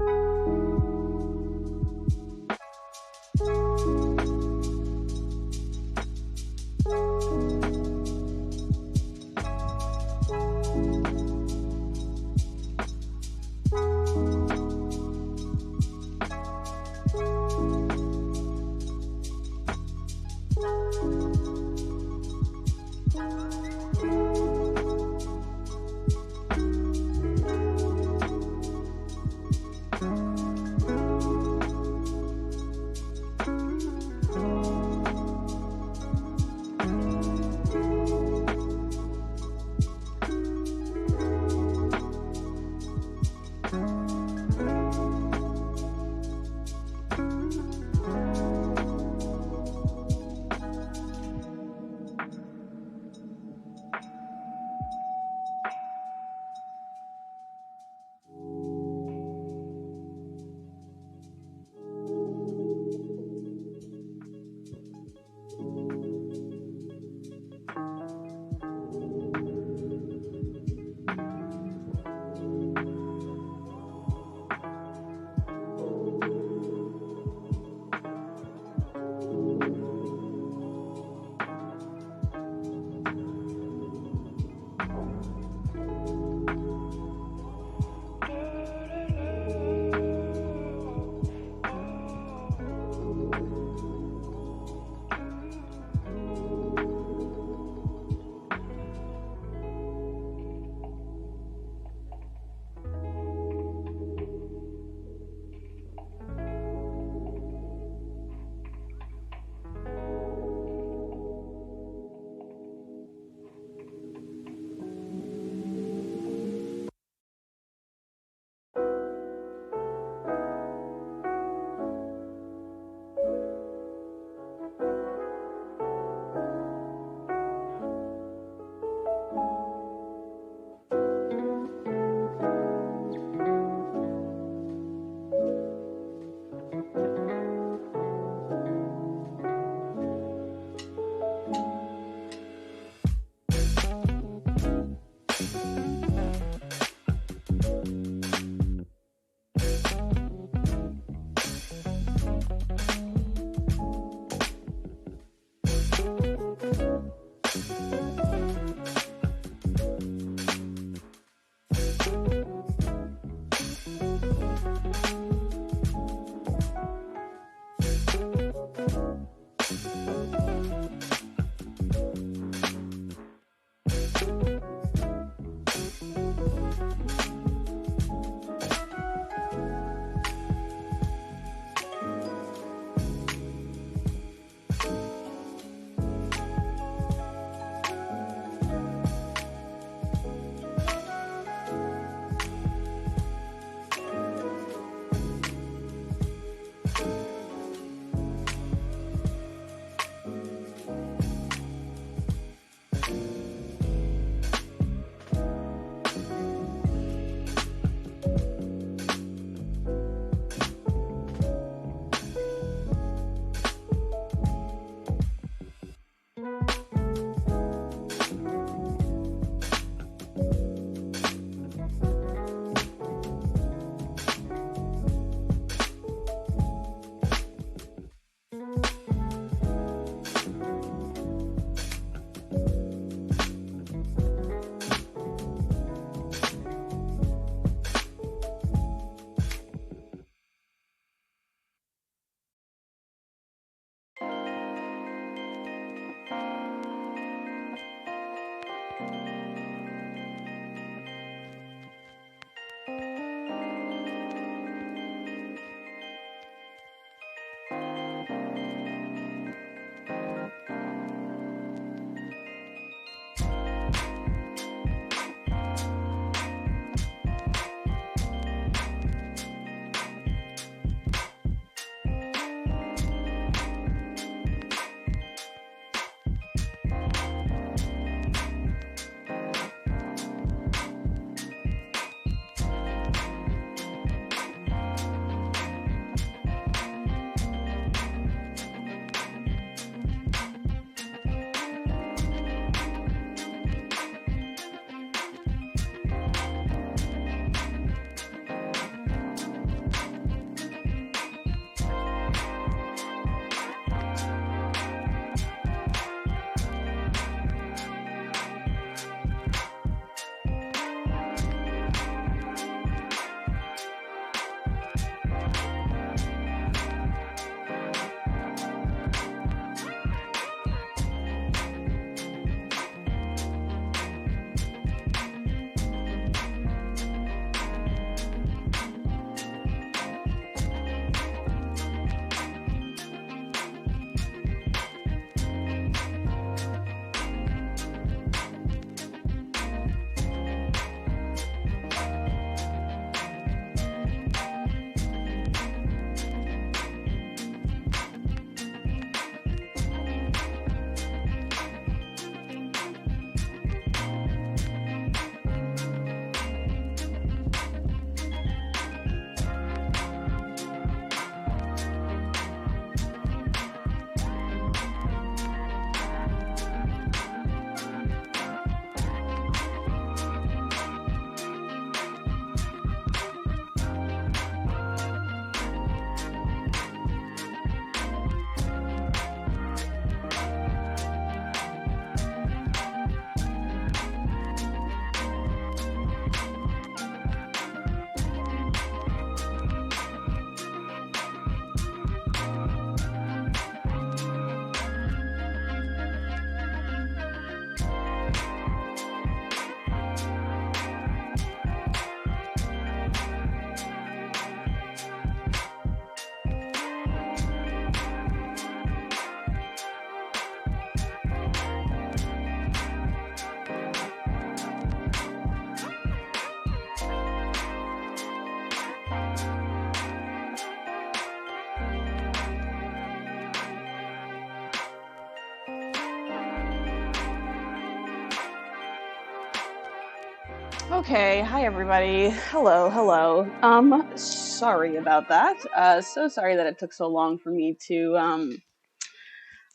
you. Okay, hi everybody. Hello. Sorry about that. So sorry that it took so long for me to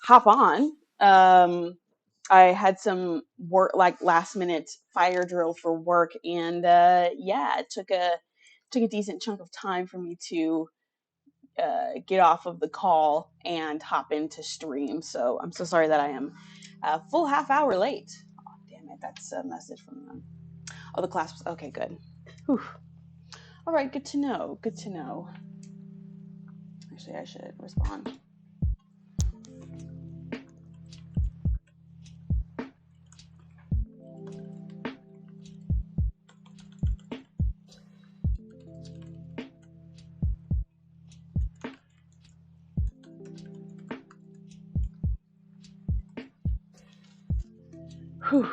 hop on. Um, I had some work, like last minute fire drill for work, and yeah, it took a decent chunk of time for me to get off of the call and hop into stream. So I'm so sorry that I am a full half hour late. Oh, damn it, that's a message from them. Oh, the class was okay. Good. Whew. All right, good to know. Good to know. Actually, I should respond. Whew.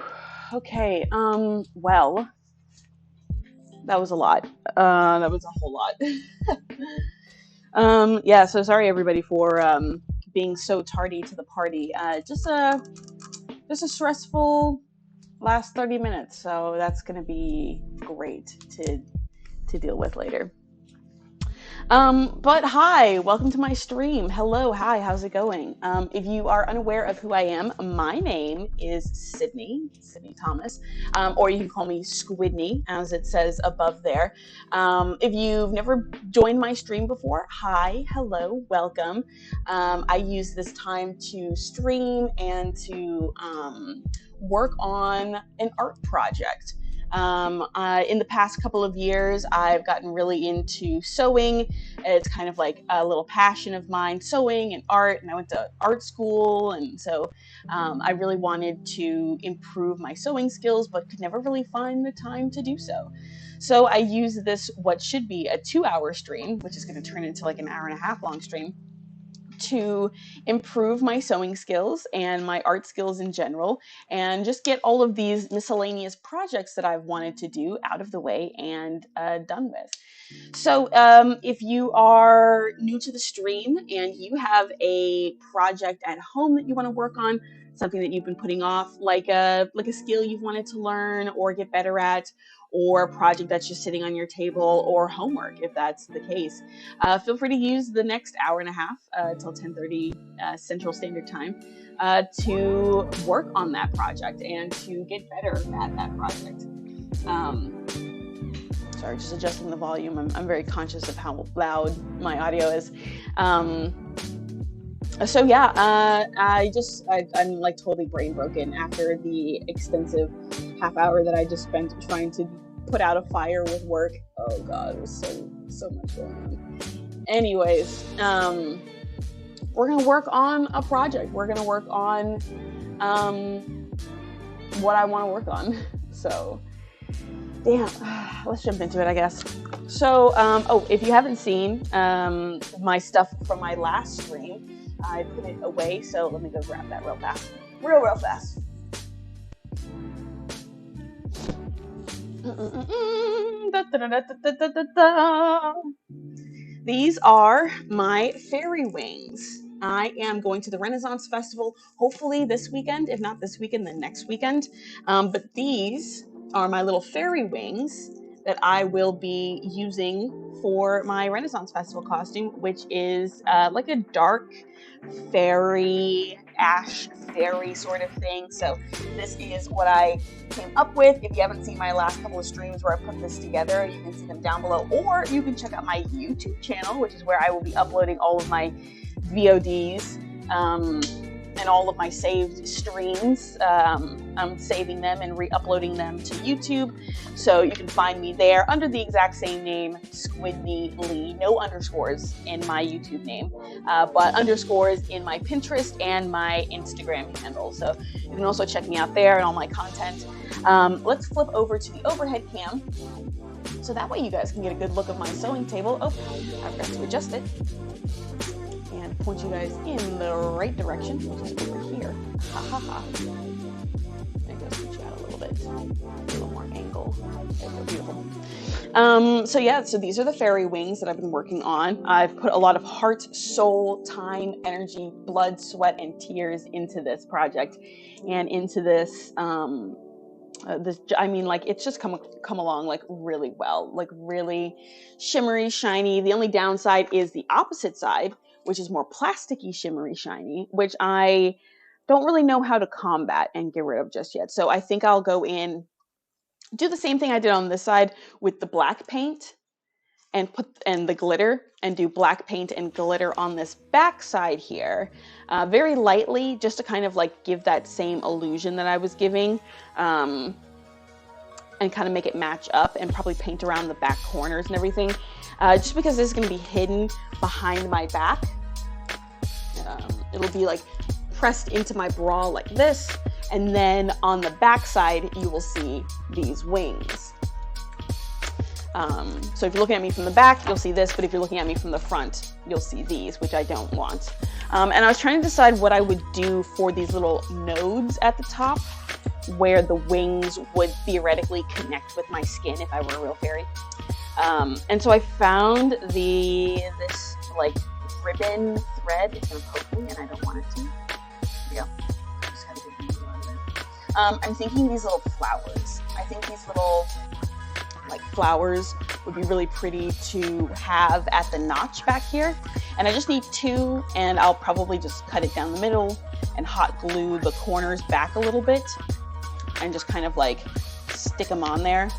Okay. Well, that was a lot. That was a whole lot. Yeah. So sorry everybody for being so tardy to the party. Just a stressful last 30 minutes. So that's gonna be great to deal with later. But hi, welcome to my stream. Hello, hi, how's it going? If you are unaware of who I am, my name is Sydney Thomas, or you can call me Squidney, as it says above there. If you've never joined my stream before, hi, hello, welcome. I use this time to stream and to work on an art project. In the past couple of years, I've gotten really into sewing. It's kind of like a little passion of mine, sewing and art. And I went to art school. And so I really wanted to improve my sewing skills, but could never really find the time to do so. So I used this, what should be a 2 hour stream, which is going to turn into like an hour and a half long stream, to improve my sewing skills and my art skills in general, and just get all of these miscellaneous projects that I've wanted to do out of the way and done with. So, if you are new to the stream and you have a project at home that you want to work on, something that you've been putting off, like a skill you've wanted to learn or get better at, or a project that's just sitting on your table, or homework, if that's the case, feel free to use the next hour and a half till 10:30 Central Standard Time to work on that project and to get better at that project. Um, Sorry, just adjusting the volume. I'm very conscious of how loud my audio is. Um, so yeah, I'm like totally brain broken after the extensive half hour that I just spent trying to put out a fire with work. Oh god, it was so much going on. Anyways, we're gonna work on a project. We're gonna work on what I want to work on. So damn, let's jump into it, I guess. So, if you haven't seen my stuff from my last stream, I put it away. So let me go grab that real fast. Real fast. These are my fairy wings. I am going to the Renaissance Festival, hopefully this weekend. If not this weekend, then next weekend. But these are my little fairy wings that I will be using for my Renaissance Festival costume, which is like a dark fairy, ash fairy sort of thing. So this is what I came up with. If you haven't seen my last couple of streams where I put this together, you can see them down below, or you can check out my YouTube channel, which is where I will be uploading all of my VODs and all of my saved streams. I'm saving them and re-uploading them to YouTube, so you can find me there under the exact same name, Squidney Lee. No underscores in my YouTube name, but underscores in my Pinterest and my Instagram handle. So you can also check me out there and all my content. Let's flip over to the overhead cam, so that way you guys can get a good look of my sewing table. Oh, I forgot to adjust it and point you guys in the right direction, which is over here. Ha ha ha. Maybe I'll switch you out a little bit. A little more angle. There we go, beautiful. So these are the fairy wings that I've been working on. I've put a lot of heart, soul, time, energy, blood, sweat, and tears into this project and into this I mean, like, it's just come along like really well, like really shimmery, shiny. The only downside is the opposite side, which is more plasticky, shimmery, shiny, which I don't really know how to combat and get rid of just yet. So I think I'll go in, do the same thing I did on this side with the black paint and the glitter, and do black paint and glitter on this back side here, very lightly, just to kind of like give that same illusion that I was giving, and kind of make it match up, and probably paint around the back corners and everything, just because this is going to be hidden behind my back. It'll be like pressed into my bra like this, and then on the back side you will see these wings. So if you're looking at me from the back, you'll see this, but if you're looking at me from the front, you'll see these, which I don't want. And I was trying to decide what I would do for these little nodes at the top, where the wings would theoretically connect with my skin if I were a real fairy. And so I found this like ribbon thread. It's gonna poke me, and I don't want it to. Here we go. Just gotta get these out of there. I'm thinking these little flowers. I think these little like flowers would be really pretty to have at the notch back here, and I just need 2, and I'll probably just cut it down the middle and hot glue the corners back a little bit and just kind of like stick them on there.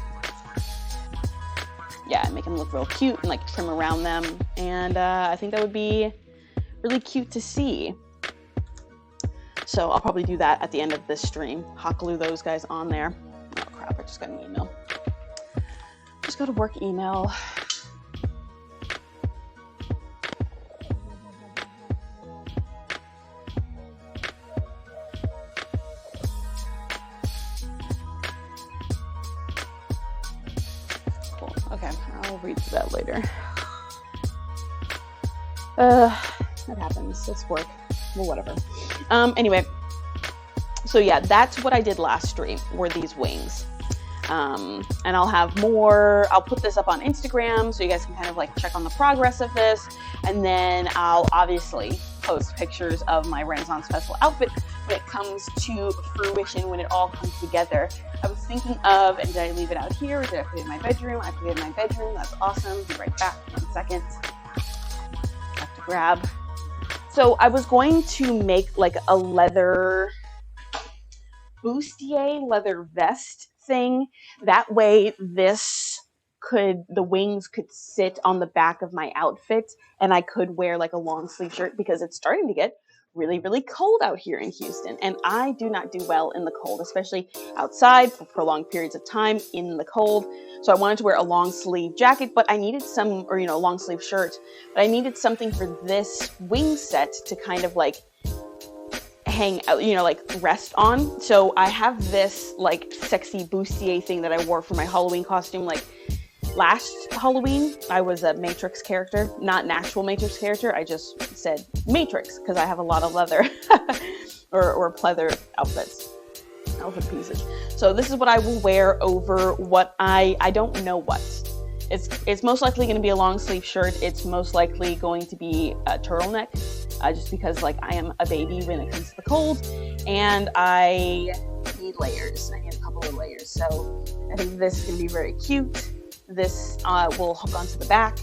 Yeah, make them look real cute and like trim around them, and I think that would be really cute to see. So I'll probably do that at the end of this stream, hot glue those guys on there. Oh crap, I just got an email. Just go to work email. Cool. Okay, I'll read through that later. That happens. It's work. Well, whatever. Anyway, so yeah, that's what I did last stream, were these wings. And I'll have more. I'll put this up on Instagram so you guys can kind of like check on the progress of this, and then I'll obviously post pictures of my Renaissance Festival outfit when it comes to fruition, when it all comes together. I was thinking of, and did I leave it out here, or did I put it in my bedroom? I put it in my bedroom. That's awesome. Be right back. 1 second. Have to grab. So I was going to make like a leather bustier, leather vest thing. That way the wings could sit on the back of my outfit, and I could wear like a long sleeve shirt, because it's starting to get really, really cold out here in Houston, and I do not do well in the cold, especially outside for prolonged periods of time in the cold. So I wanted to wear a long sleeve jacket, but I needed a long sleeve shirt, but I needed something for this wing set to kind of like hang out, like rest on. So I have this like sexy bustier thing that I wore for my Halloween costume. Like last Halloween, I was a Matrix character, not an actual Matrix character. I just said Matrix because I have a lot of leather or pleather outfit pieces. So this is what I will wear over what I don't know what. It's most likely going to be a long sleeve shirt. It's most likely going to be a turtleneck, just because like I am a baby when it comes to the cold, and I need layers. I need a couple of layers. So I think this is going to be very cute. This will hook onto the back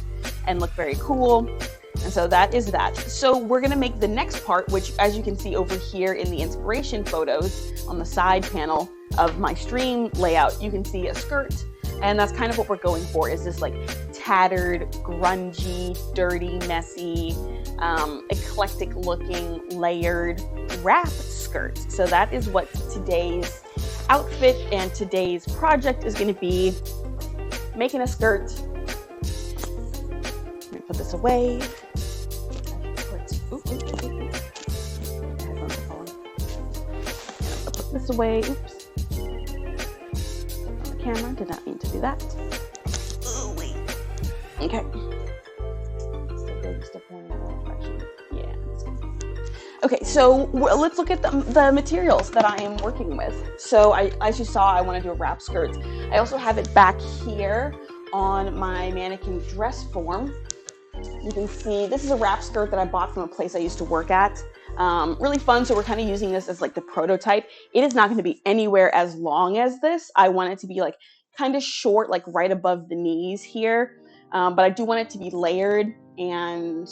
and look very cool. And so that is that. So we're going to make the next part, which as you can see over here in the inspiration photos on the side panel of my stream layout, you can see a skirt. And that's kind of what we're going for, is this like tattered, grungy, dirty, messy, eclectic looking, layered wrap skirt. So that is what today's outfit and today's project is going to be, making a skirt. Let me put this away. I'll put this away. Oops. Camera, did not mean to do that. Oh, wait. Okay. Yeah. Okay, so let's look at the materials that I am working with. So as you saw, I want to do a wrap skirt. I also have it back here on my mannequin dress form. You can see this is a wrap skirt that I bought from a place I used to work at. Really fun. So we're kind of using this as like the prototype. It is not going to be anywhere as long as this. I want it to be like kind of short, like right above the knees here. But I do want it to be layered, and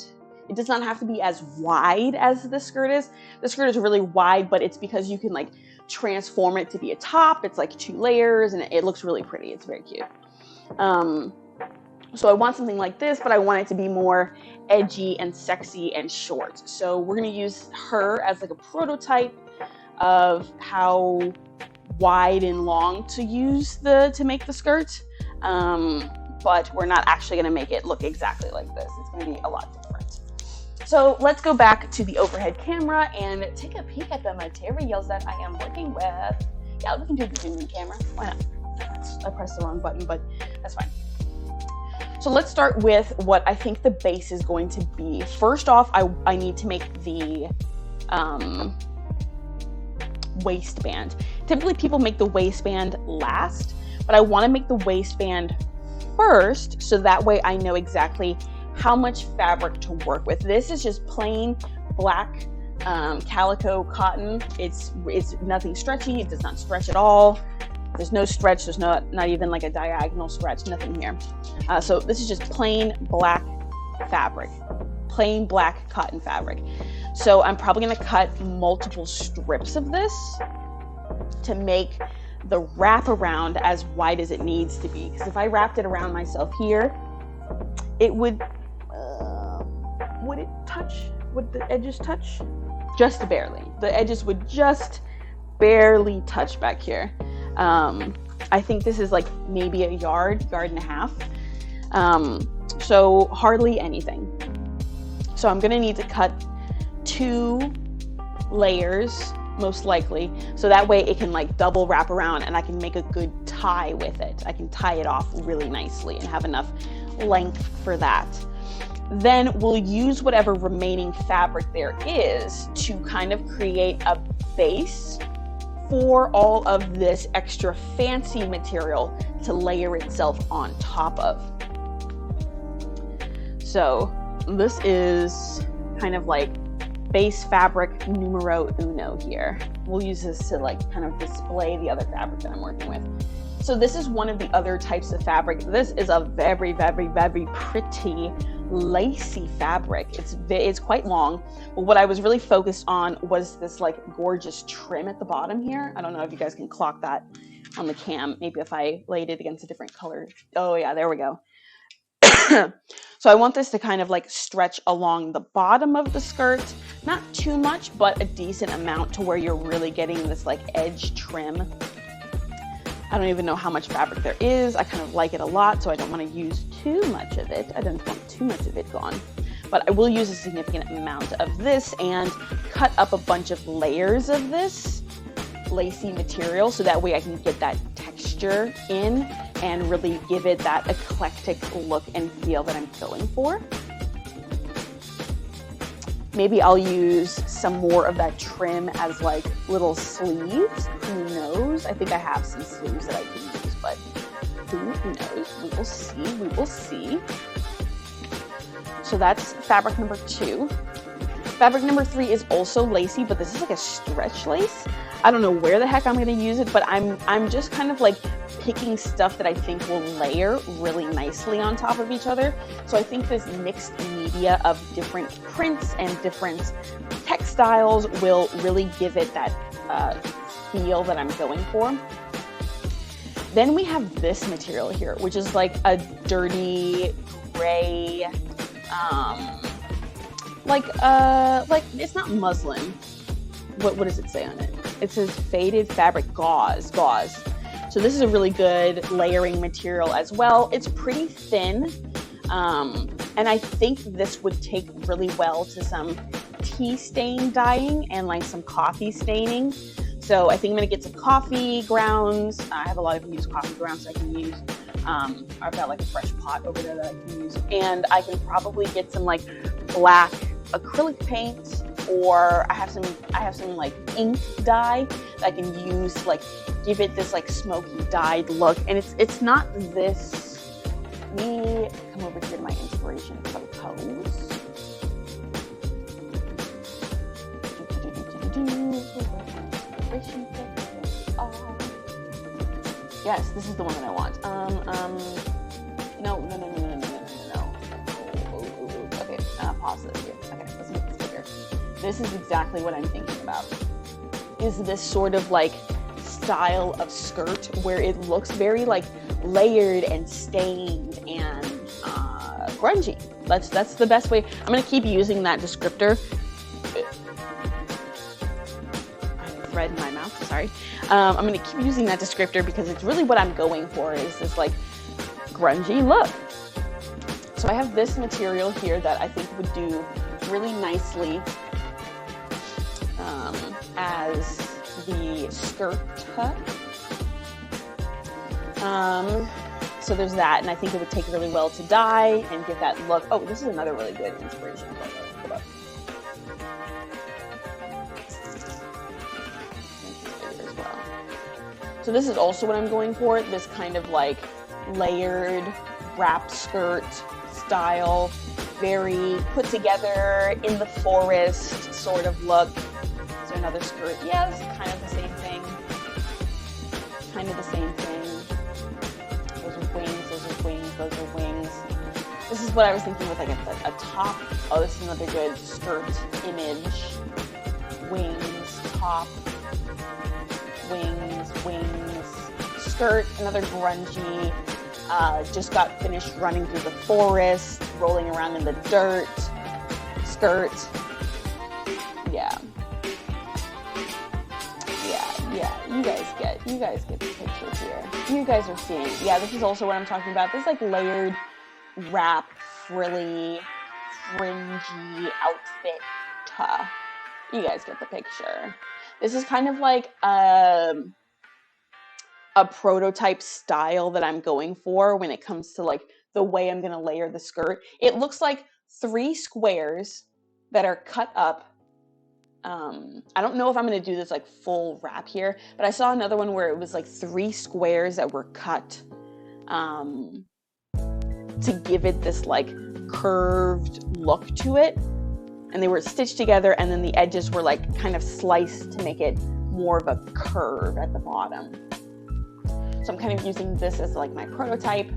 it does not have to be as wide as the skirt is. The skirt is really wide, but it's because you can like transform it to be a top. It's like 2 layers, and it looks really pretty. It's very cute. So I want something like this, but I want it to be more edgy and sexy and short. So we're going to use her as like a prototype of how wide and long to use to make the skirt. But we're not actually going to make it look exactly like this. It's going to be a lot different. So let's go back to the overhead camera and take a peek at the materials that I am working with. Yeah, we can do the zoom in camera. Why not? I pressed the wrong button, but that's fine. So let's start with what I think the base is going to be. First off, I need to make the waistband. Typically people make the waistband last, but I want to make the waistband first, so that way I know exactly how much fabric to work with. This is just plain black calico cotton. It's nothing stretchy. It does not stretch at all. There's no stretch. There's not even like a diagonal stretch. Nothing here. So this is just plain black fabric, plain black cotton fabric. So I'm probably going to cut multiple strips of this to make the wrap around as wide as it needs to be. Because if I wrapped it around myself here, it would it touch? Would the edges touch? Just barely. The edges would just barely touch back here. I think this is like maybe a yard and a half. So hardly anything. So I'm gonna need to cut 2 layers, most likely, so that way it can like double wrap around and I can make a good tie with it. I can tie it off really nicely and have enough length for that. Then we'll use whatever remaining fabric there is to kind of create a base for all of this extra fancy material to layer itself on top of. So this is kind of like base fabric numero uno here. We'll use this to like kind of display the other fabric that I'm working with. So this is one of the other types of fabric. This is a very, very, very pretty lacy fabric. It's quite long, but what I was really focused on was this like gorgeous trim at the bottom here. I don't know if you guys can clock that on the cam. Maybe if I laid it against a different color. Oh yeah, there we go. So I want this to kind of like stretch along the bottom of the skirt, not too much, but a decent amount to where you're really getting this like edge trim. I don't even know how much fabric there is. I kind of like it a lot, so I don't want to use too much of it. I don't want too much of it gone. But I will use a significant amount of this and cut up a bunch of layers of this lacy material, so that way I can get that texture in and really give it that eclectic look and feel that I'm going for. Maybe I'll use some more of that trim as like little sleeves. Who knows? I think I have some sleeves that I can use, but who knows? We will see. We will see. So that's fabric number 2. Fabric number 3 is also lacy, but this is like a stretch lace. I don't know where the heck I'm going to use it, but I'm just kind of like picking stuff that I think will layer really nicely on top of each other. So I think this mixed media of different prints and different textiles will really give it that feel that I'm going for. Then we have this material here, which is like a dirty gray, like it's not muslin. What does it say on it? It says faded fabric gauze. So this is a really good layering material as well. It's pretty thin, and I think this would take really well to some tea stain dyeing and like some coffee staining. So I think I'm gonna get some coffee grounds. I have a lot of used coffee grounds I can use. I've got like a fresh pot over there that I can use, and I can probably get some like black acrylic paint, or I have some like ink dye that I can use to like give it this like smoky dyed look. And it's not this. Let me come over here to my inspiration photos. Yes, this is the one that I want. No. Okay, pause this here. Okay, let's make this bigger. This is exactly what I'm thinking about. Is this sort of like style of skirt where it looks very like layered and stained and grungy. That's the best way. I'm gonna keep using that descriptor. I have a thread in my mouth. Sorry. I'm gonna keep using that descriptor because it's really what I'm going for. Is this like grungy look? So I have this material here that I think would do really nicely as the skirt. So there's that, and I think it would take really well to dye and give that look. Oh, this is another really good inspiration. Hold up. As well. So this is also what I'm going for, this kind of like layered wrap skirt style, very put together in the forest sort of look. Is there another skirt? Yeah, this is kind of the same thing. Kind of the same thing. Those are wings. This is what I was thinking with like a top. Oh, this is another good skirt image. Wings, top, wings, skirt, another grungy. Just got finished running through the forest, rolling around in the dirt. Skirt. Yeah. You guys get the picture here. You guys are seeing. Yeah, this is also what I'm talking about. This like layered, wrap, frilly, fringy outfit. You guys get the picture. This is kind of like a prototype style that I'm going for when it comes to like the way I'm gonna layer the skirt. It looks like 3 squares that are cut up. I don't know if I'm going to do this like full wrap here, but I saw another one where it was like 3 squares that were cut to give it this like curved look to it. And they were stitched together, and then the edges were like kind of sliced to make it more of a curve at the bottom. So I'm kind of using this as like my prototype.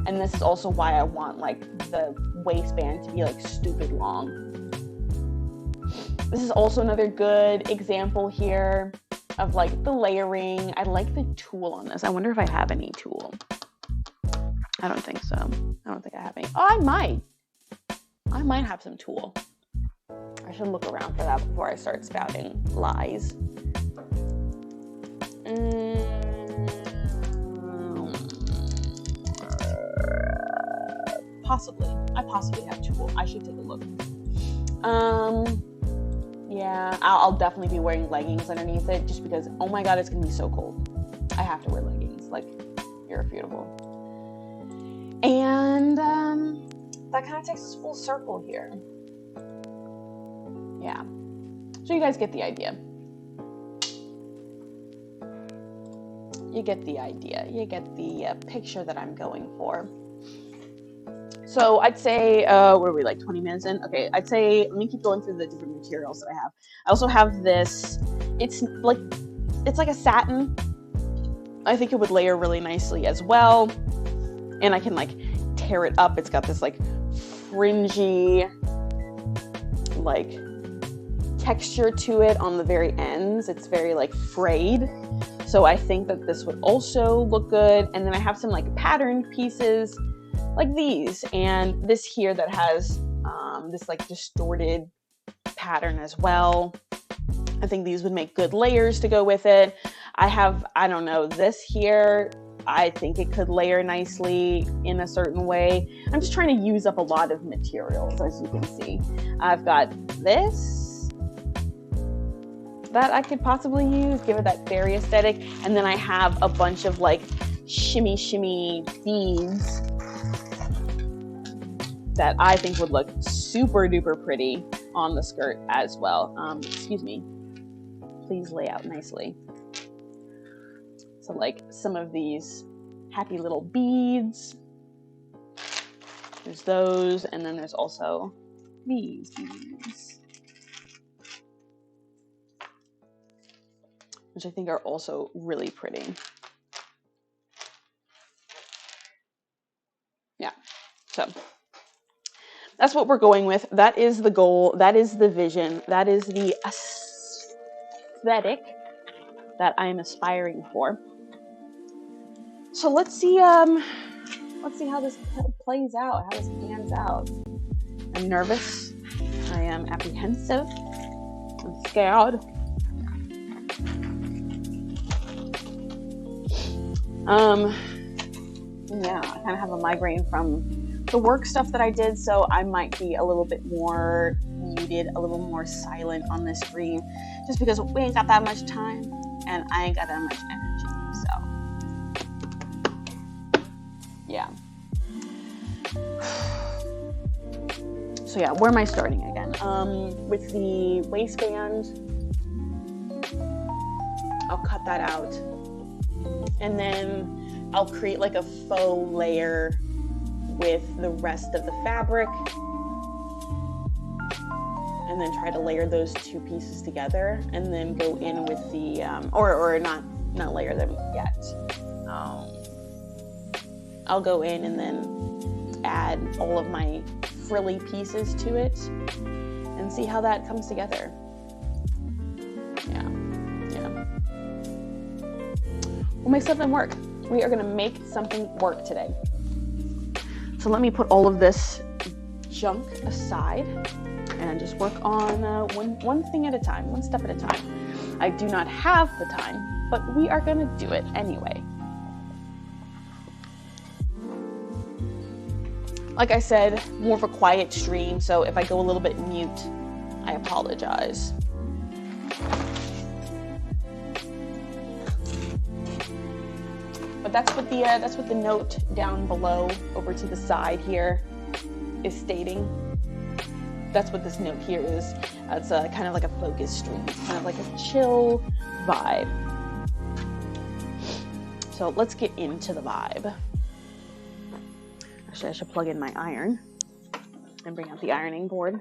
And this is also why I want like the waistband to be like stupid long. This is also another good example here of like the layering. I like the tulle on this. I wonder if I have any tulle. I don't think so. I don't think I have any. Oh, I might have some tulle. I should look around for that before I start spouting lies. Possibly. I possibly have tulle. I should take a look. Yeah, I'll definitely be wearing leggings underneath it just because, oh my god, it's gonna be so cold. I have to wear leggings, like, irrefutable. And that kind of takes us full circle here. Yeah, so you guys get the idea. You get the idea. You get the picture that I'm going for. So I'd say, what are we, like 20 minutes in? Okay, I'd say, let me keep going through the different materials that I have. I also have this, it's like a satin. I think it would layer really nicely as well. And I can like tear it up. It's got this like fringy, like texture to it on the very ends. It's very like frayed. So I think that this would also look good. And then I have some like patterned pieces like these, and this here that has this like distorted pattern as well. I think these would make good layers to go with it. I have, I don't know, this here, I think it could layer nicely in a certain way. I'm just trying to use up a lot of materials, as you can see. I've got this that I could possibly use, give it that fairy aesthetic, and then I have a bunch of like shimmy beads that I think would look super duper pretty on the skirt as well. Excuse me. Please lay out nicely. So like some of these happy little beads. There's those, and then there's also these beads. which I think are also really pretty. Yeah, so that's what we're going with. That is the goal. That is the vision. That is the aesthetic that I'm aspiring for. So let's see how this plays out, how this pans out. I'm nervous. I am apprehensive. I'm scared. Yeah, I kind of have a migraine from the work stuff that I did, so I might be a little bit more muted, a little more silent on this stream, just because we ain't got that much time and I ain't got that much energy. So yeah. So yeah, where am I starting again? With the waistband, I'll cut that out, and then I'll create like a faux layer with the rest of the fabric, and then try to layer those two pieces together, and then go in with the or not layer them yet. I'll go in and then add all of my frilly pieces to it and see how that comes together. Yeah. We'll make something work. We are going to make something work today. So let me put all of this junk aside and just work on one thing at a time, one step at a time. I do not have the time, but we are going to do it anyway. Like I said, more of a quiet stream, so if I go a little bit mute, I apologize. But that's what the note down below over to the side here is stating. That's what this note here is. It's kind of like a focus stream. It's kind of like a chill vibe. So let's get into the vibe. Actually, I should plug in my iron and bring out the ironing board.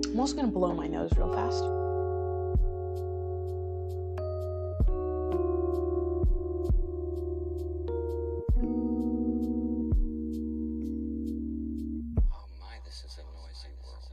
I'm also going to blow my nose real fast. Oh my, this is a noisy world.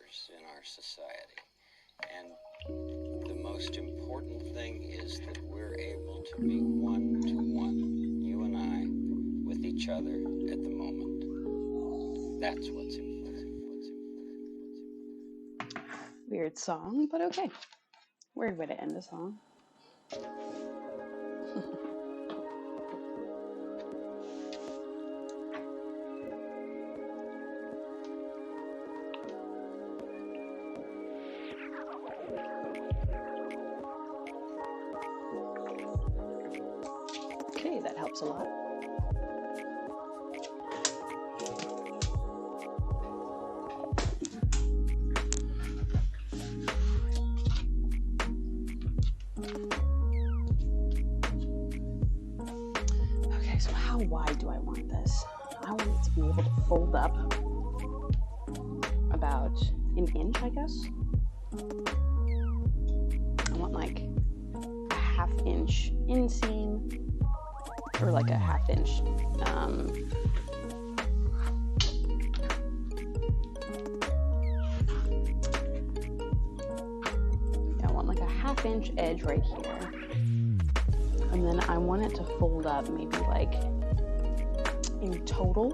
others in our society. And the most important thing is that we're able to be one-to-one, you and I, with each other at the moment. That's what's important. Weird song, but okay. Weird way to end a song. Okay, that helps a lot. Okay, so how wide do I want this? I want it to be able to fold up about an inch, I guess. I want like a half-inch inseam, or like a half-inch I want like a half-inch edge right here, and then I want it to fold up maybe like in total.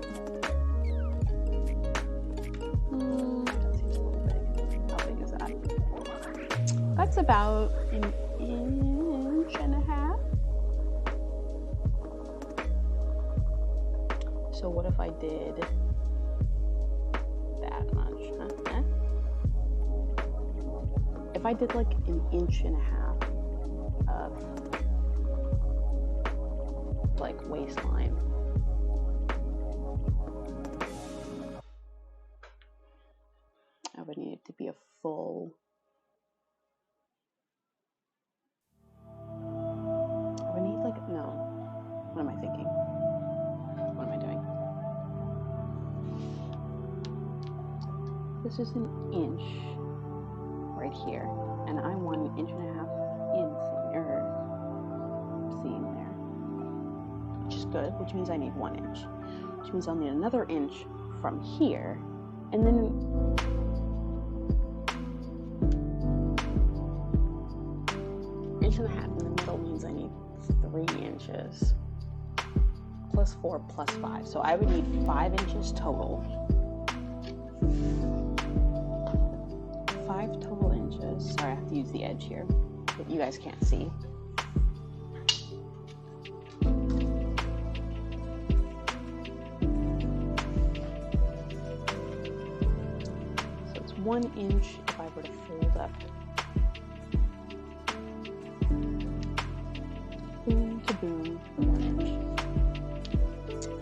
That seems a little big. How big is that? That's about an inch and a half. So what if I did that much? If I did like an inch and a half of like waistline, I would need it to be a full. I would need like, no. What am I thinking? What am I doing? This is an inch right here, and I want an inch and a half seam there, which is good, which means I need 1 inch, which means I'll need another inch from here, and then inch and a half in the middle means I need 3 inches, plus 4 plus 5, so I would need 5 inches total. 5 total inches. Sorry, I have to use the edge here, but you guys can't see. So it's 1 inch if I were to fold up. Boom to boom, 1 inch.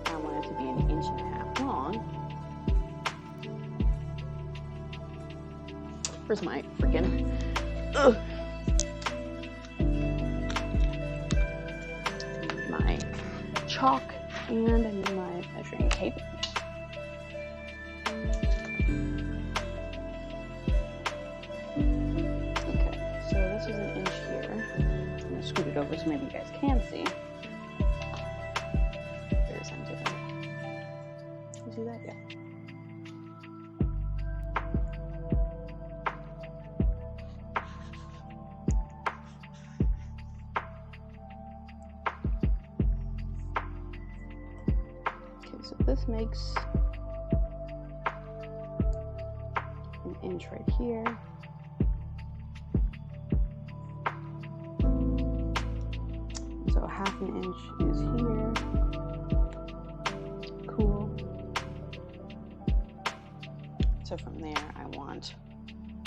I want it to be an inch and a half long. Where's my freaking my chalk, and I need my measuring tape. Okay, so this is an inch here. I'm gonna scoot it over so maybe you guys can see. There's something different. You see that? Yeah. So this makes an inch right here. So half an inch is here. Cool. So from there I want it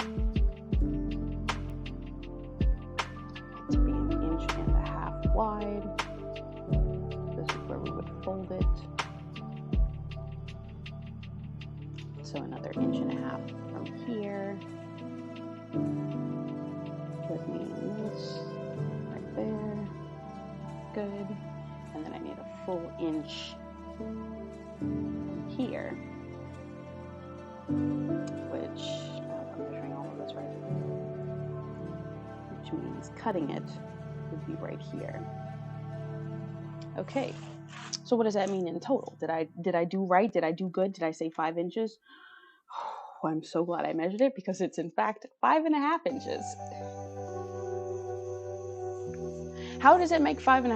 to be an inch and a half wide. This is where we would fold it. So another inch and a half from here would mean this right there. Good. And then I need a full inch here, which, I'm measuring all of this right, which means cutting it would be right here. Okay, so what does that mean in total? Did I do right? Did I do good? Did I say 5 inches? Oh, I'm so glad I measured it because it's in fact 5.5 inches. How does it make 5.5?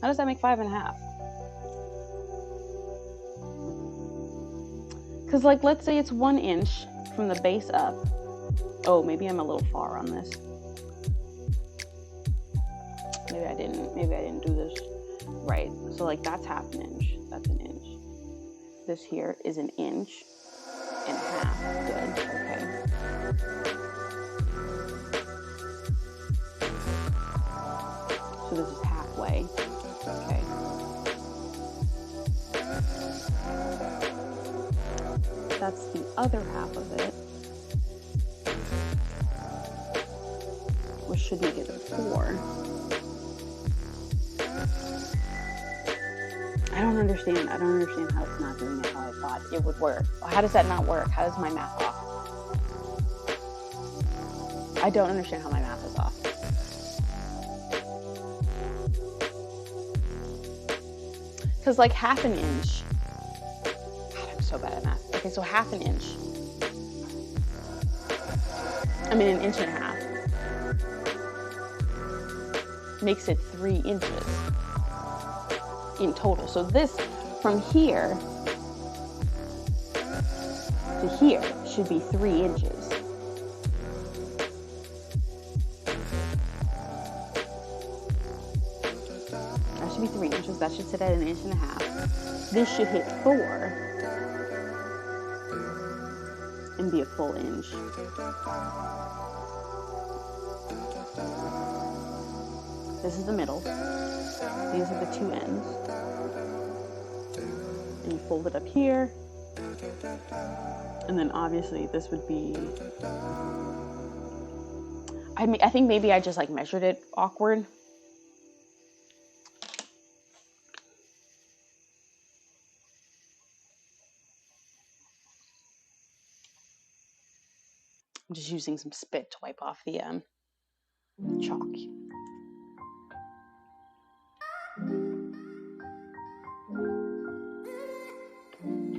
How does that make 5.5? Because like, let's say it's 1 inch from the base up. Oh, maybe I'm a little far on this. Maybe I didn't do this right. So like that's 1/2 inch. That's 1 inch. This here is 1.5 inches. Good. Okay. So this is halfway. Okay. That's the other half of it, which should make it 4. I don't understand how it's not doing it how I thought it would work. How does that not work? How is my math off? I don't understand how my math is off. Because like 1/2 inch, God, I'm so bad at math. Okay, so 1/2 inch. I mean 1.5 inches makes it 3 inches in total. So this from here to here should be 3 inches. That should be 3 inches. That should sit at 1.5 inches. This should hit 4 and be a full inch. This is the middle. These are the 2 ends. And you fold it up here. And then obviously this would be, I think maybe I just like measured it awkward. I'm just using some spit to wipe off the chalk.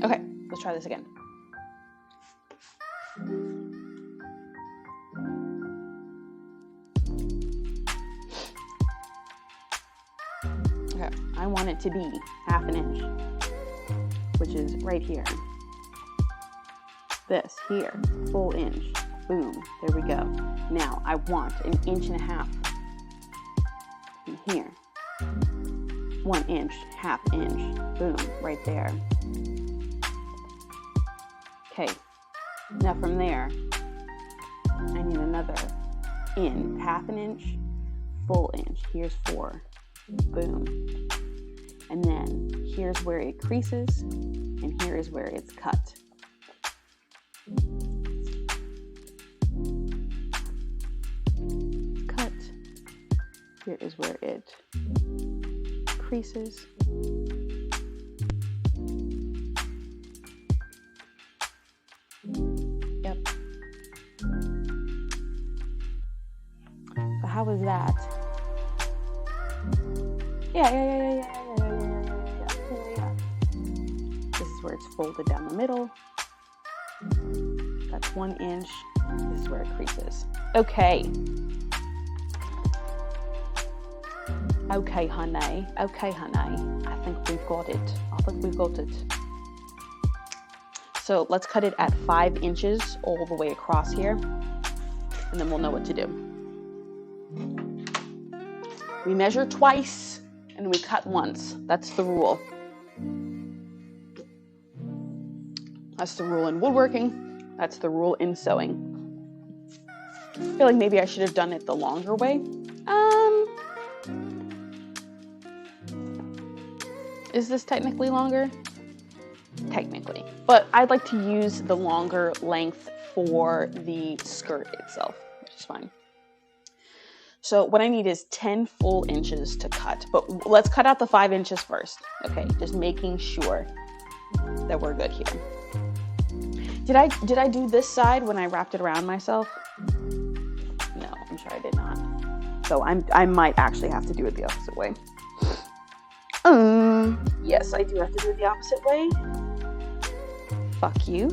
Okay, let's try this again. Okay, I want it to be 1/2 inch, which is right here. This here, full inch. Boom, there we go. Now I want 1.5 inches in here. 1 inch, 1/2 inch. Boom, right there. Okay, now from there, I need another 1/2 inch, full inch. Here's 4. Boom. And then here's where it creases, and here is where it's cut. Cut. Here is where it creases. Yep. So how was that? Yeah. This is where it's folded down the middle. That's 1 inch. This is where it creases. Okay. Okay, honey. I think we've got it. So let's cut it at 5 inches all the way across here, and then we'll know what to do. We measure twice, and we cut once. That's the rule. That's the rule in woodworking. That's the rule in sewing. I feel like maybe I should have done it the longer way. Is this technically longer? Technically. But I'd like to use the longer length for the skirt itself, which is fine. So what I need is 10 full inches to cut. But let's cut out the 5 inches first. Okay, just making sure that we're good here. Did I do this side when I wrapped it around myself? No, I'm sure I did not. So I might actually have to do it the opposite way. Yes, I do have to do it the opposite way. Fuck you.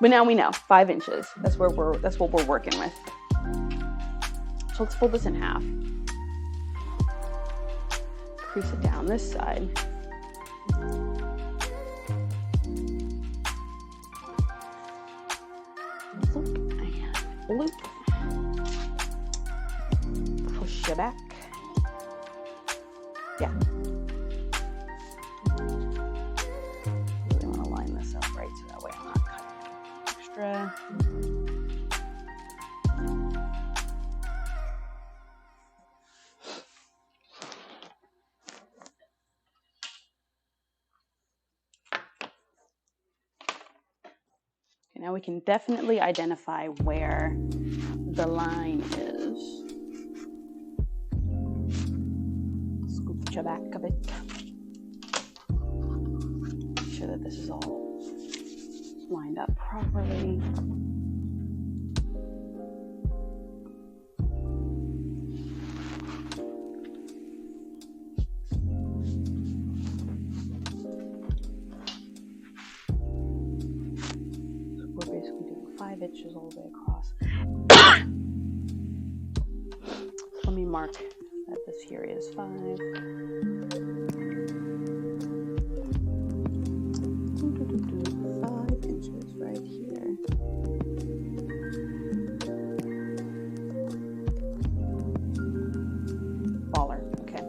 But now we know 5 inches. That's what we're working with. So let's fold this in half. Crease it down this side. Loop and loop. Push it back. Yeah. Really want to line this up right so that way I'm not cutting extra. Okay, now we can definitely identify where the line is. Scoop the back of it. Make sure that this is all lined up properly. So we're basically doing 5 inches all the way across. So let me mark that this here is 5. 5 inches right here. Baller, okay.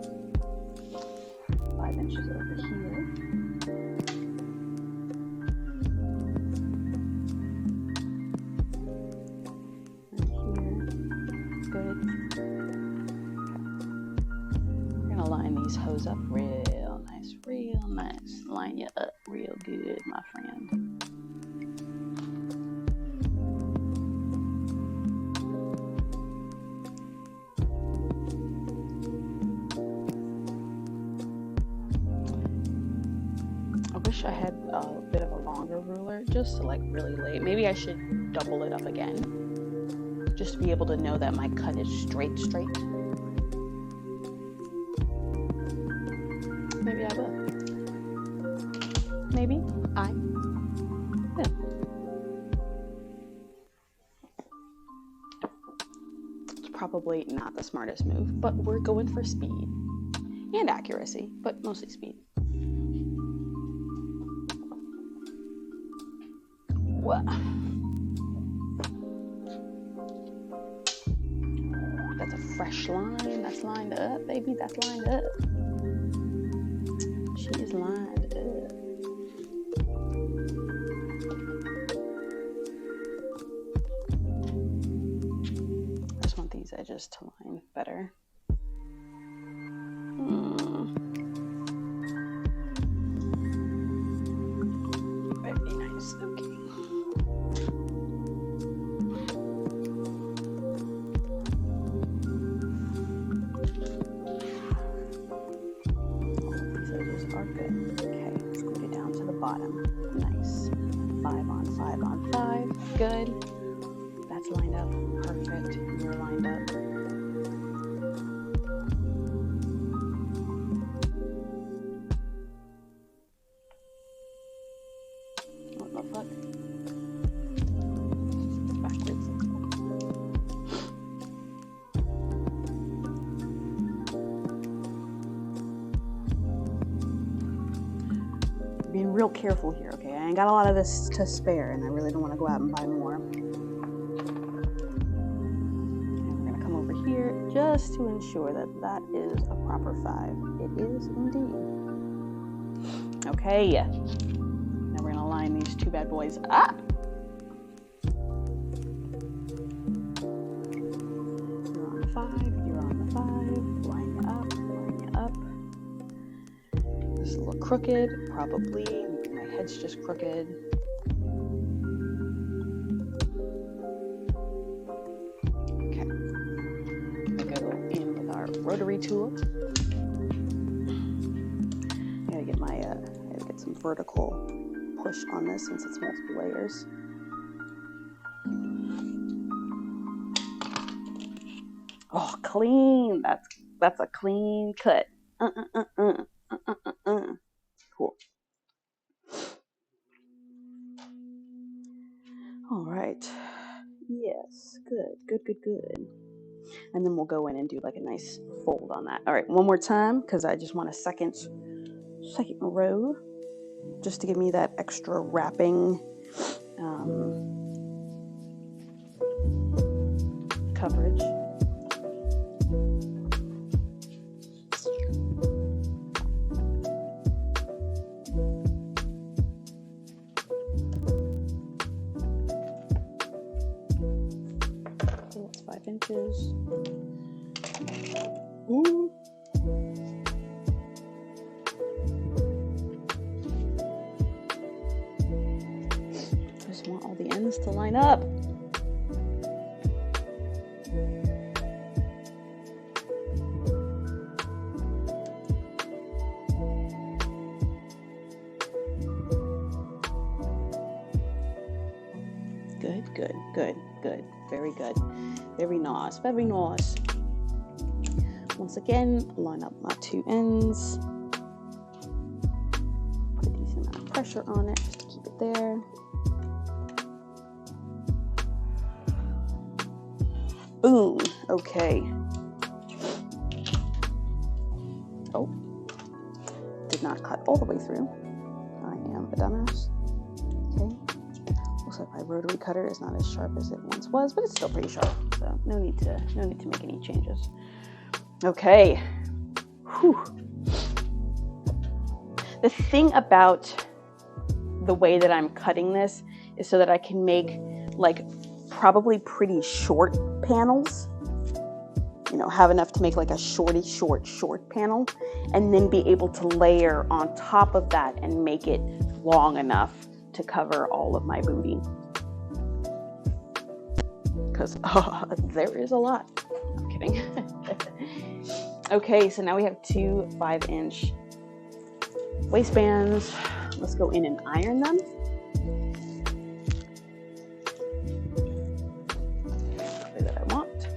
5 inches over here. These hose up real nice, real nice. Line you up real good, my friend. I wish I had a bit of a longer ruler just to like really lay. Maybe I should double it up again just to be able to know that my cut is straight. Maybe I will. Maybe I will. It's probably not the smartest move, but we're going for speed and accuracy, but mostly speed. What? That's a fresh line. That's lined up, baby. That's lined up. She is lined up. I just want these edges to line better. Very nice. Okay. Are good. Okay, scoot it down to the bottom. Nice. 5 on 5 on 5. Good. That's lined up. Perfect. You're lined up. What the fuck? Backwards. Being real careful here, okay? I ain't got a lot of this to spare, and I really don't want to go out and buy more. And we're going to come over here just to ensure that that is a proper 5. It is indeed. Okay. Now we're going to line these 2 bad boys up. You're on 5. You're on the 5. Line you up. Line you up. This is a little crooked, probably. My head's just crooked. Okay. We go in with our rotary tool. I gotta get some vertical push on this since it's multiple layers. Oh, clean. That's a clean cut. Cool. All right. Yes, good. And then we'll go in and do like a nice fold on that. All right, one more time, because I just want a second row, just to give me that extra wrapping coverage. So that's 5 inches. Ooh. Just want all the ends to line up. Good. Very good. Very nice. Once again, line up my 2 ends. Put a decent amount of pressure on it just to keep it there. Boom. Okay. Oh. Did not cut all the way through. I am a dumbass. Okay. Looks like my rotary cutter is not as sharp as it once was, but it's still pretty sharp. So no need to make any changes. Okay. Whew. The thing about the way that I'm cutting this is so that I can make like probably pretty short panels, have enough to make like a short panel, and then be able to layer on top of that and make it long enough to cover all of my booty. Because there is a lot. I'm kidding. Okay, so now we have 2 5-inch waistbands. Let's go in and iron them. The way that I want.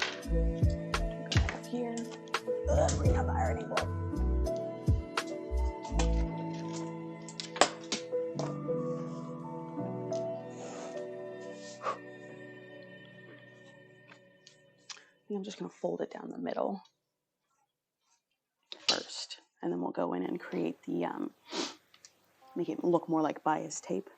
Up here. Bring out the ironing board. I'm just going to fold it down the middle first, and then we'll go in and create the, make it look more like bias tape.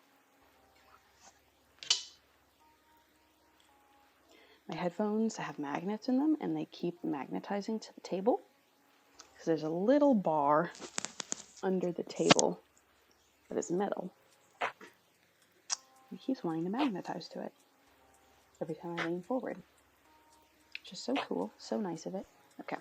My headphones have magnets in them, and they keep magnetizing to the table. because there's a little bar under the table that is metal. It keeps wanting to magnetize to it every time I lean forward. Just so cool, so nice of it. Okay.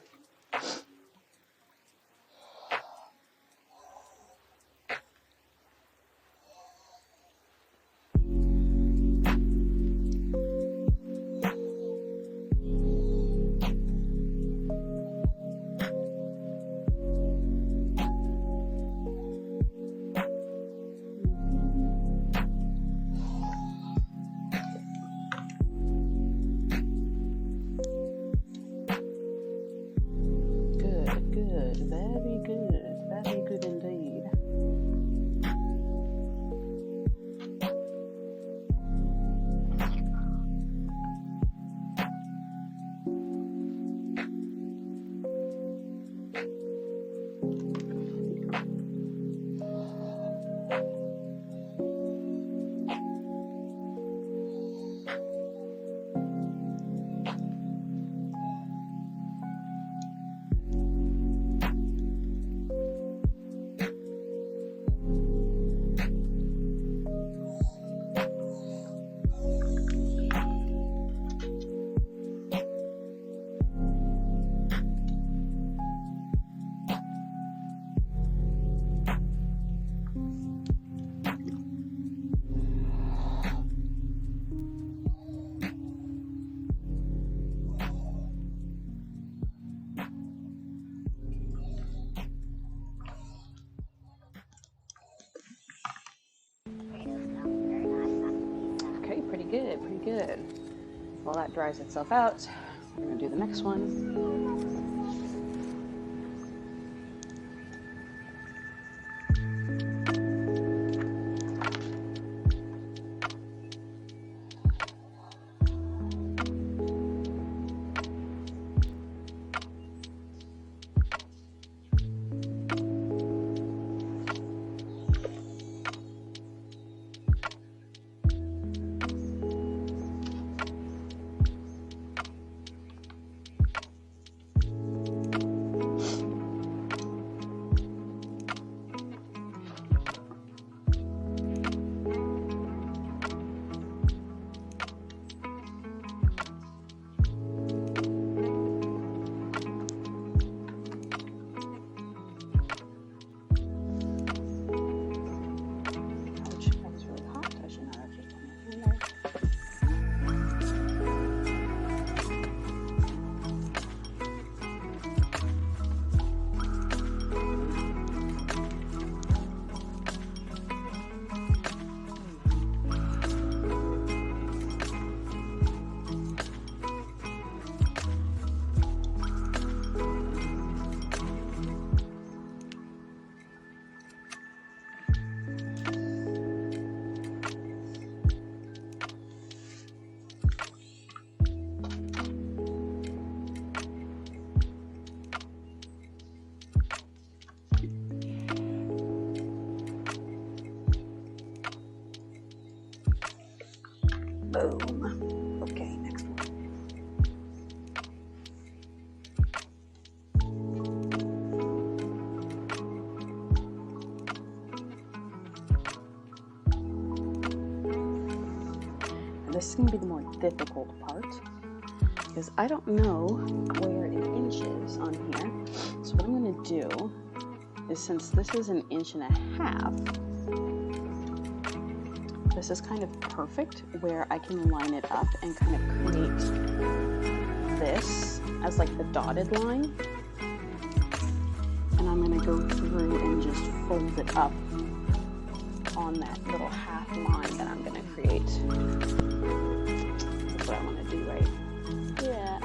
Very good indeed. Okay, pretty good. While that dries itself out, we're going to do the next one. this is going to be the more difficult part, because I don't know where an inch is on here. So what I'm going to do is, since this is 1.5 inches, this is kind of perfect where I can line it up and kind of create this as like the dotted line. And I'm going to go through and just fold it up on that little half line that I'm going to create. That's what I want to do, right? Yeah.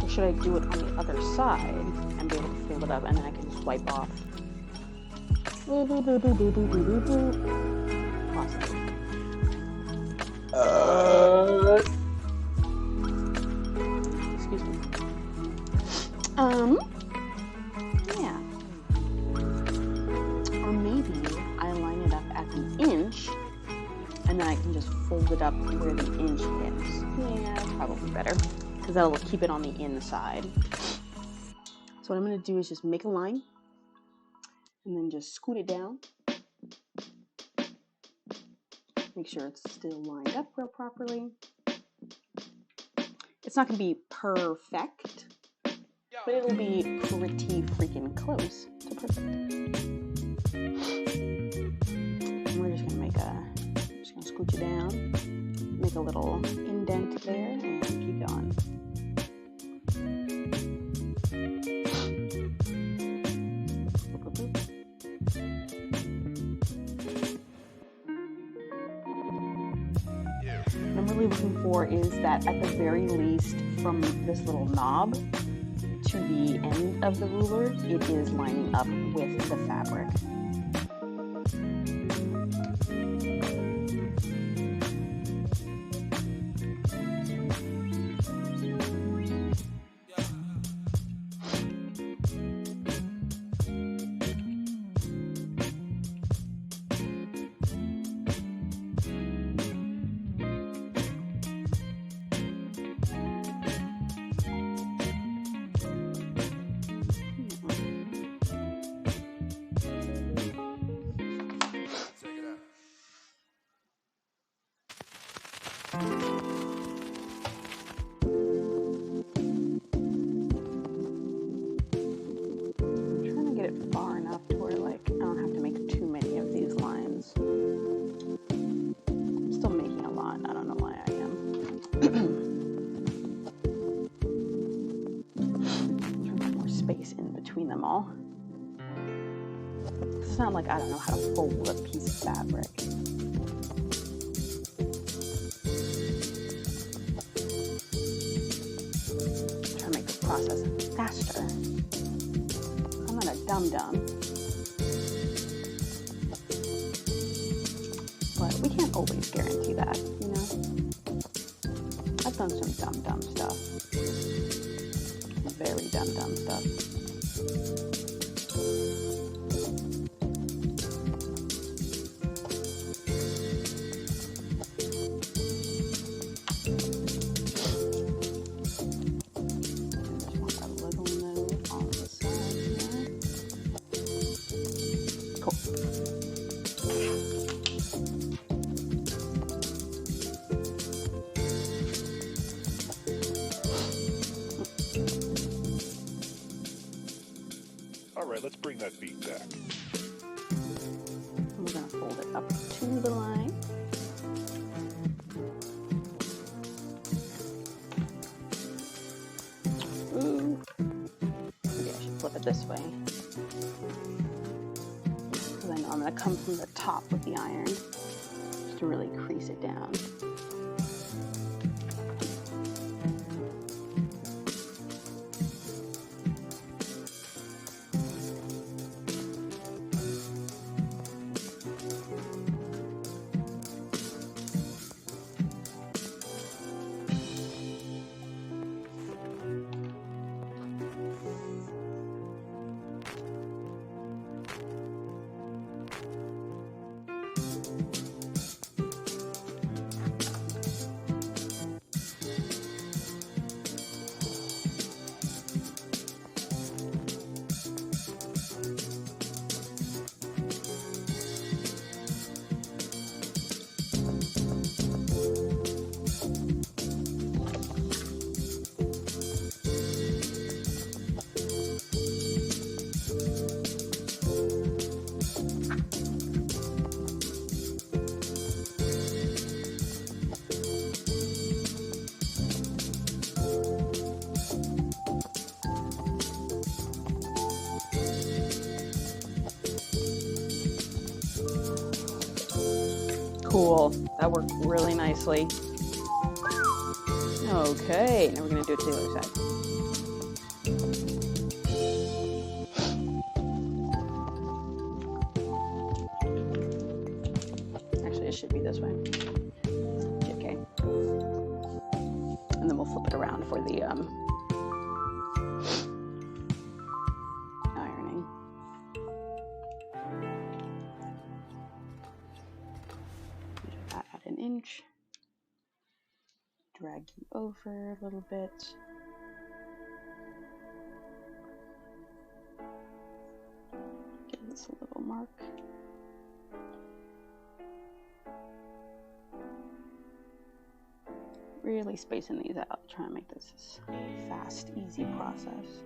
Or should I do it on the other side and be able to fold it up, and then I can just wipe off? Possibly. Excuse me. Yeah. Or maybe I line it up at the inch, and then I can just fold it up where the inch is. Yeah, that's probably better, because that'll keep it on the inside. So what I'm going to do is just make a line, and then just scoot it down. Make sure it's still lined up real properly. It's not going to be perfect, but it'll be pretty freaking close to perfect. And we're just going to scooch it down, make a little indent there, and keep going. What I'm really looking for is that at the very least, from this little knob to the end of the ruler, it is lining up with the fabric. Far enough to where like I don't have to make too many of these lines. I'm still making a lot. I don't know why I am. Trying to put more space in between them all. It's not like I don't know how to fold a piece of fabric. Trying to make the process faster. Dum-dum. But we can't always guarantee that, you know? I've done some dumb stuff. Very dumb stuff. Alright, let's bring that beat back. We're going to fold it up to the line. Ooh. Maybe I should flip it this way. Because I know I'm going to come from the top with the iron just to really crease it down. Cool. That worked really nicely. Okay, now we're going to do it to the other side. Actually, it should be this way. Okay. And then we'll flip it around for the ironing. Measure that at 1 inch. Drag you over a little bit. Give this a little mark. Really spacing these out, trying to make this a fast, easy process.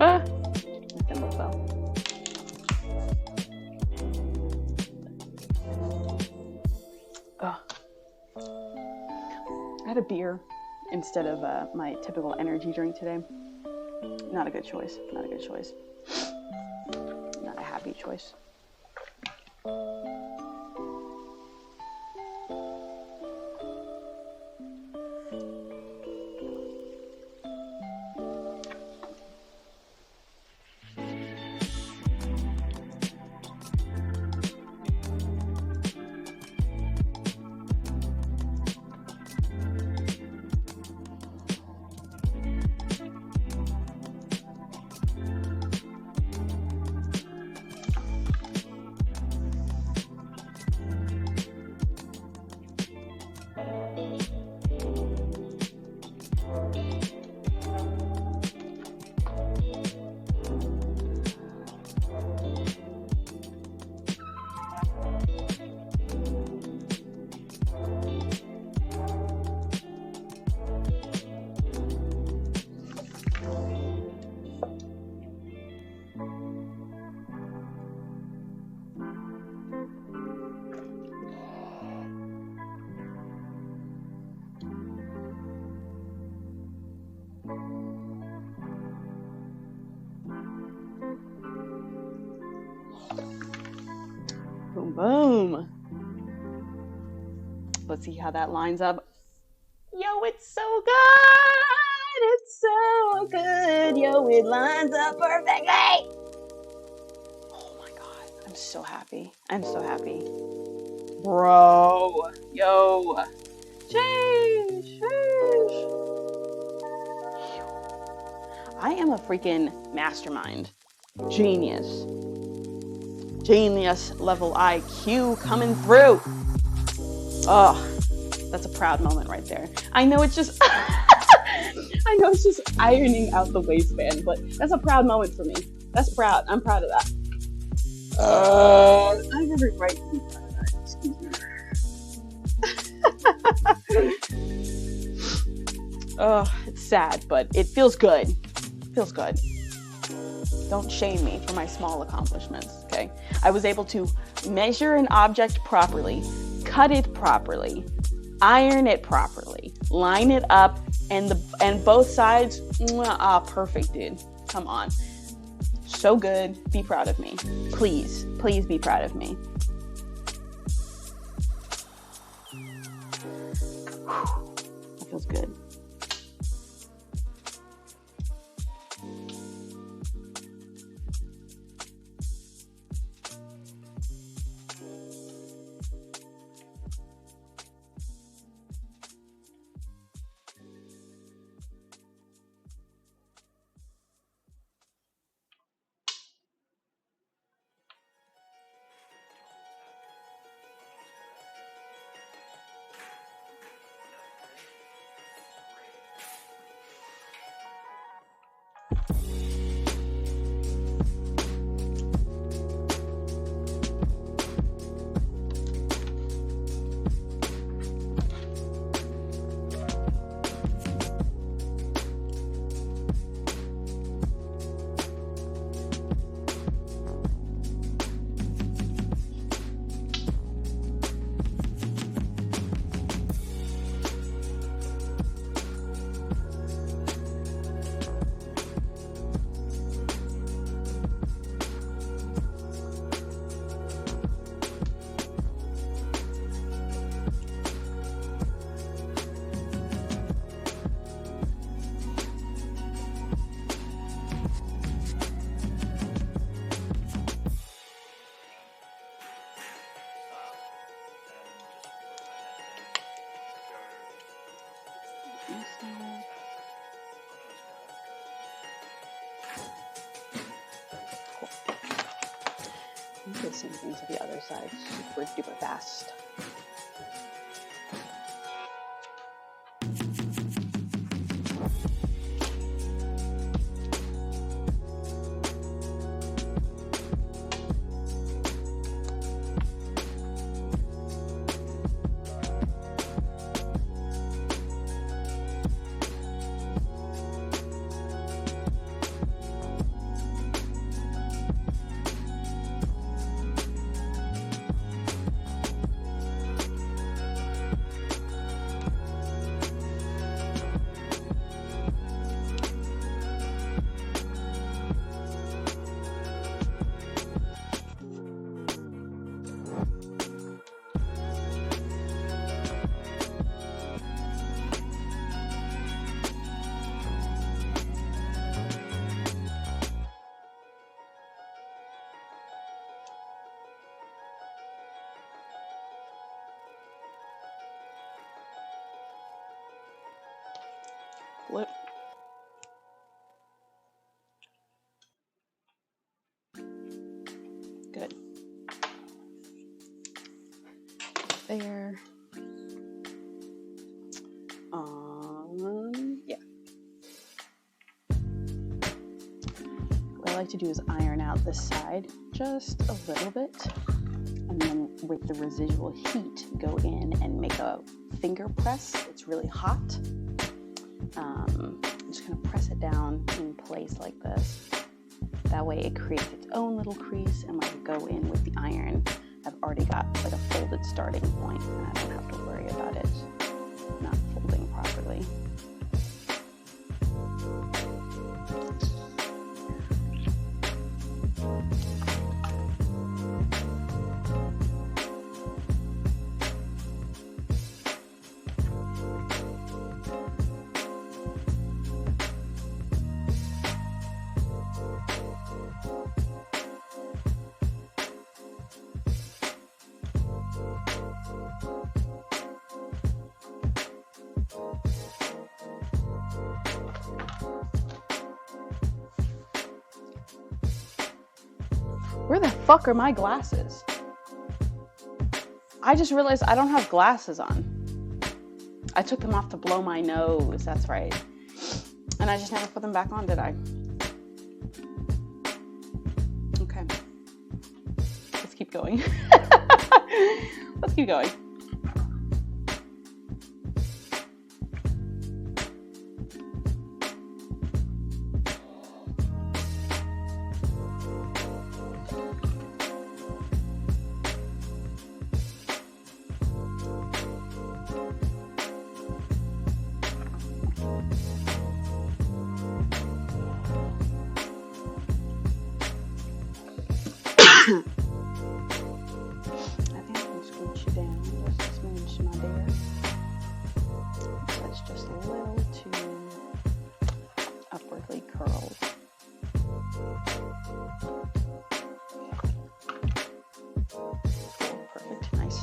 Ah! My thimble fell. I had a beer instead of my typical energy drink today. Not a good choice. Not a good choice. Not a happy choice. Boom, boom. Let's see how that lines up. Yo, it's so good. It's so good. Yo, it lines up perfectly. Oh my God. I'm so happy. I'm so happy. Bro. Yo. Sheesh. I am a freaking mastermind. Genius. Genius level IQ coming through. Oh, that's a proud moment right there. I know it's just I know it's just ironing out the waistband, but that's a proud moment for me. That's proud. I'm proud of that. I have every right to be proud of that. Excuse me. Oh, it's sad, but it feels good. It feels good. Don't shame me for my small accomplishments, okay? I was able to measure an object properly, cut it properly, iron it properly, line it up, and both sides, perfect, dude. Come on. So good. Be proud of me. Please, please be proud of me. That feels good. Cool. I'm do the same thing to the other side, super duper fast. Flip. Good. There. Yeah. What I like to do is iron out this side just a little bit, and then with the residual heat, go in and make a finger press. It's really hot. I'm just going to press it down in place like this. That way it creates its own little crease, and when I go in with the iron, I've already got like a folded starting point, and I don't have to worry about it not folding properly. Where the fuck are my glasses? I just realized I don't have glasses on. I took them off to blow my nose, that's right. And I just never put them back on, did I? Okay. Let's keep going. Let's keep going. I think I can scooch you down just a smidge, my dear. That's just a little too upwardly curled. Perfect, nice.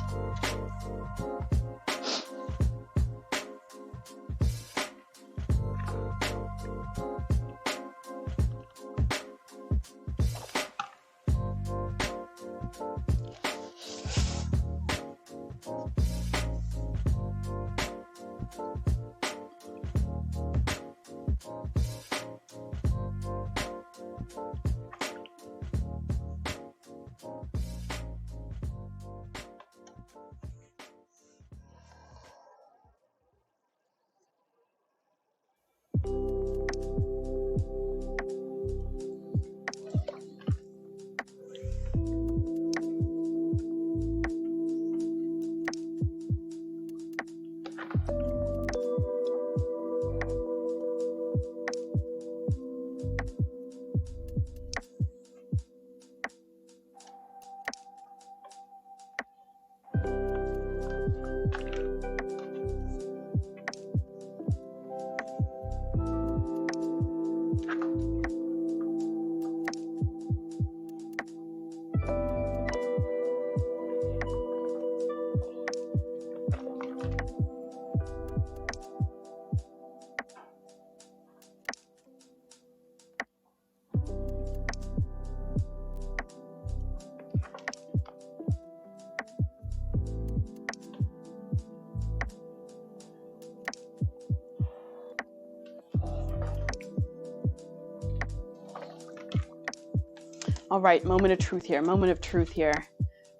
All right, moment of truth here, moment of truth here.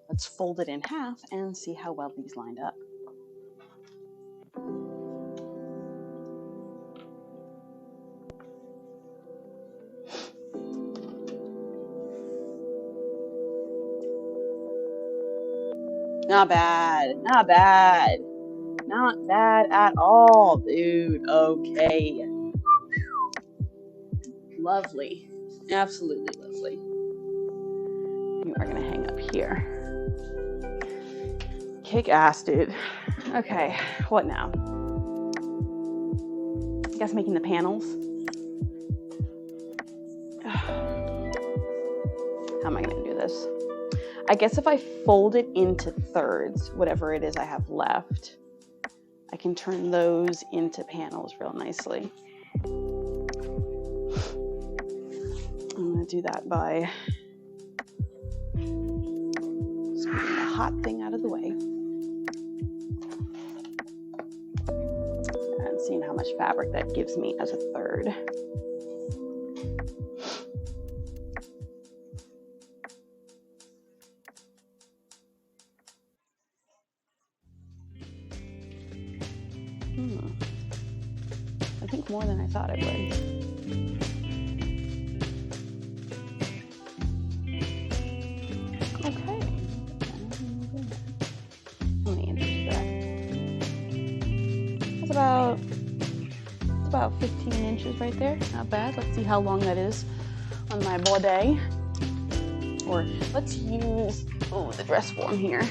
Let's fold it in half and see how well these lined up. Not bad, not bad. Not bad at all, dude. Okay. Lovely. Absolutely lovely. You are gonna hang up here. Kick ass, dude. Okay, what now? You guys making the panels? How am I gonna do this? I guess if I fold it into thirds, whatever it is I have left, I can turn those into panels real nicely. I'm gonna do that by just getting the hot thing out of the way and seeing how much fabric that gives me as a third. I think more than I thought it would. Okay. How many inches is that? It's about 15 inches right there. Not bad. Let's see how long that is on my body. Or let's use the dress form here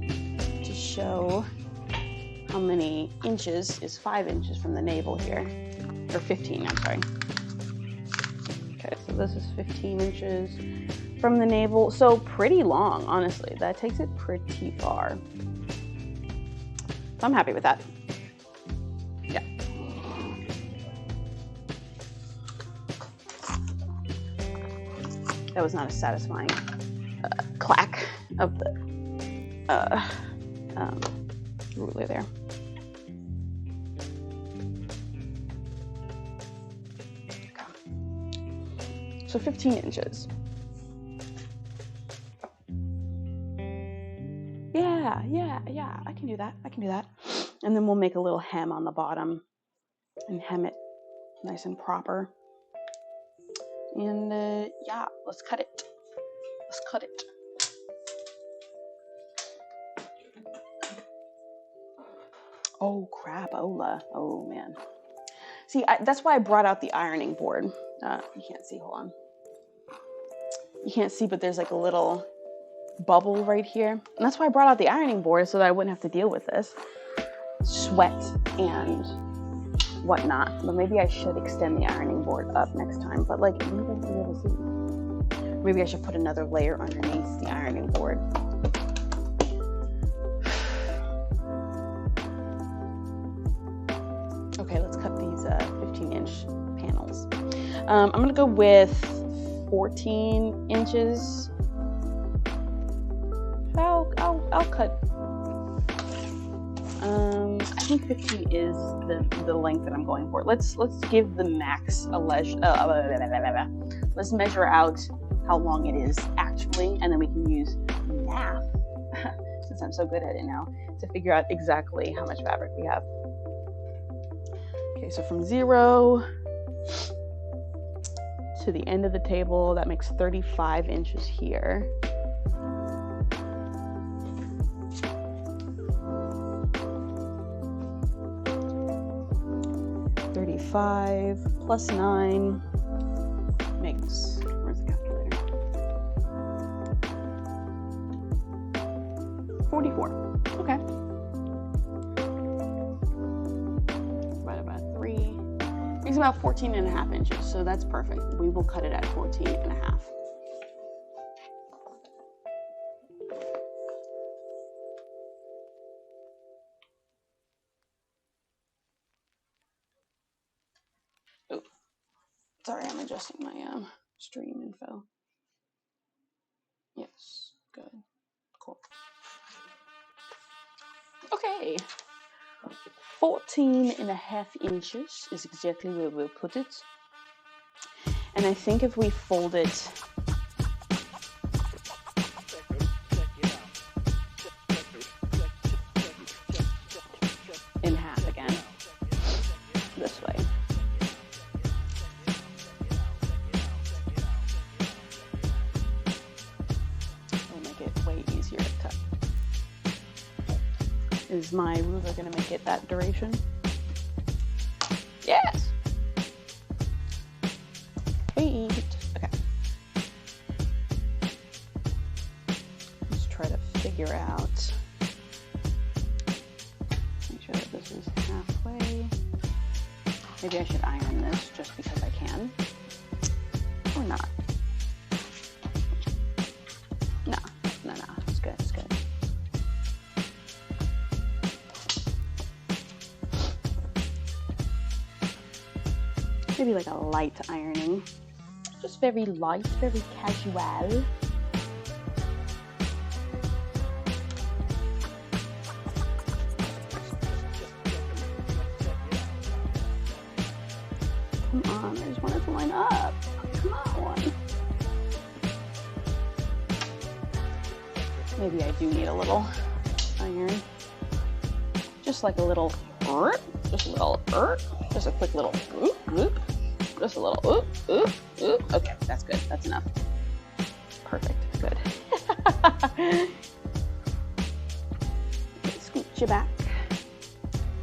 to show how many inches is 5 inches from the navel here, or 15, I'm sorry. Okay, so this is 15 inches from the navel, so pretty long, honestly. That takes it pretty far. So I'm happy with that. Yeah. That was not a satisfying clack of the ruler there. So 15 inches. Yeah, I can do that. And then we'll make a little hem on the bottom and hem it nice and proper. And yeah, let's cut it. Oh, crapola. Oh, man. See, that's why I brought out the ironing board. You can't see, hold on. You can't see, but there's like a little bubble right here. And that's why I brought out the ironing board, so that I wouldn't have to deal with this sweat and whatnot. But maybe I should extend the ironing board up next time. But like, you guys be able to see. Maybe I should put another layer underneath the ironing board. Okay, let's cut these 15-inch panels. I'm gonna go with 14 inches. I'll cut. I think 15 is the length that I'm going for. Let's give the max a let's measure out how long it is actually, and then we can use math since I'm so good at it now to figure out exactly how much fabric we have. Okay, so from 0 to the end of the table, that makes 35 inches here. Five plus 9 makes, where's the calculator? 44. Okay. Divided by 3 makes about 14.5 inches, so that's perfect. We will cut it at 14.5. Sorry, I'm adjusting my stream info. Yes, good, cool. Okay, 14.5 inches is exactly where we'll put it. And I think if we fold it in half again, this way. It'll make it way easier to cut. Is my ruler going to make it that duration? Yes! Sweet. Okay. Let's try to figure out. Make sure that this is halfway. Maybe I should iron this just because I can. Or not. No. It's good. It's good. Maybe like a light ironing. Just very light, very casual. Come on, I just want it to line up. Come on. Maybe I do need a little iron. Just like a little, just a quick little, just a little, Okay, that's good. That's enough. Perfect. Good. Okay, scooch you back.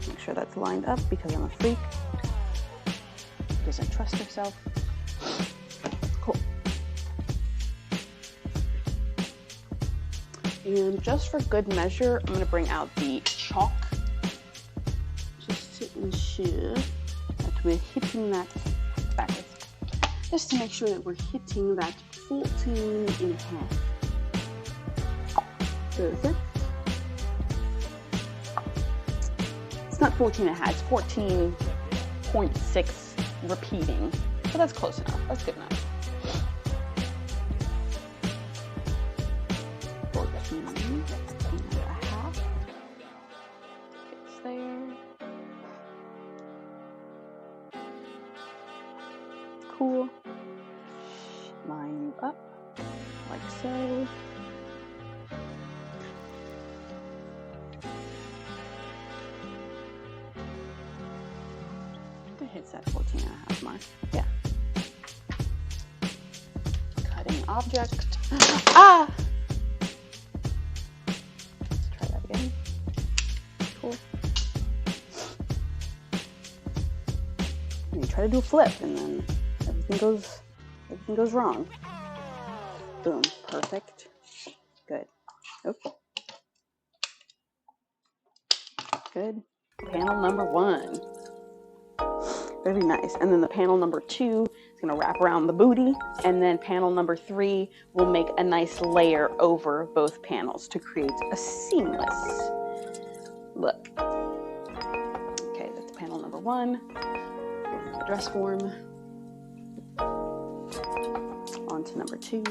Make sure that's lined up because I'm a freak. Doesn't trust herself. Cool. And just for good measure, I'm going to bring out the chalk. Just to ensure that we're hitting that backwards. Just to make sure that we're hitting that 14 and a half. Perfect. It's not 14 and a half, it's 14.6 repeating. So that's close enough. That's good enough. 14 and a half. It's there. Cool. Line you up like so. It hits that 14 and a half mark. Yeah. Cutting object. Ah! Let's try that again. Cool. And you try to do a flip and then everything goes wrong. Boom. Perfect. Good. Okay. Good. Panel number 1. Very nice. And then the panel number 2 is going to wrap around the booty. And then panel number 3 will make a nice layer over both panels to create a seamless look. Okay, that's panel number 1. The dress form. On to number 2.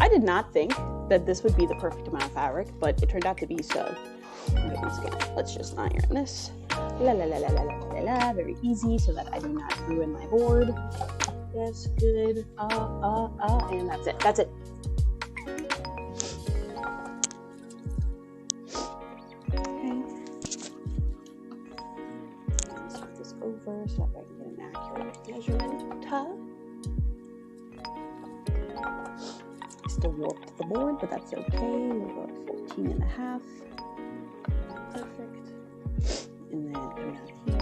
I did not think that this would be the perfect amount of fabric, but it turned out to be so. Okay, once again, let's just iron this. La la la la la la la la. Very easy, so that I do not ruin my board. Yes, good. And that's it. That's it. Okay. Let's flip this over so that I can get an accurate measurement. Still warped the board, but that's okay. We'll go at 14 and a half. Perfect. And then come down here.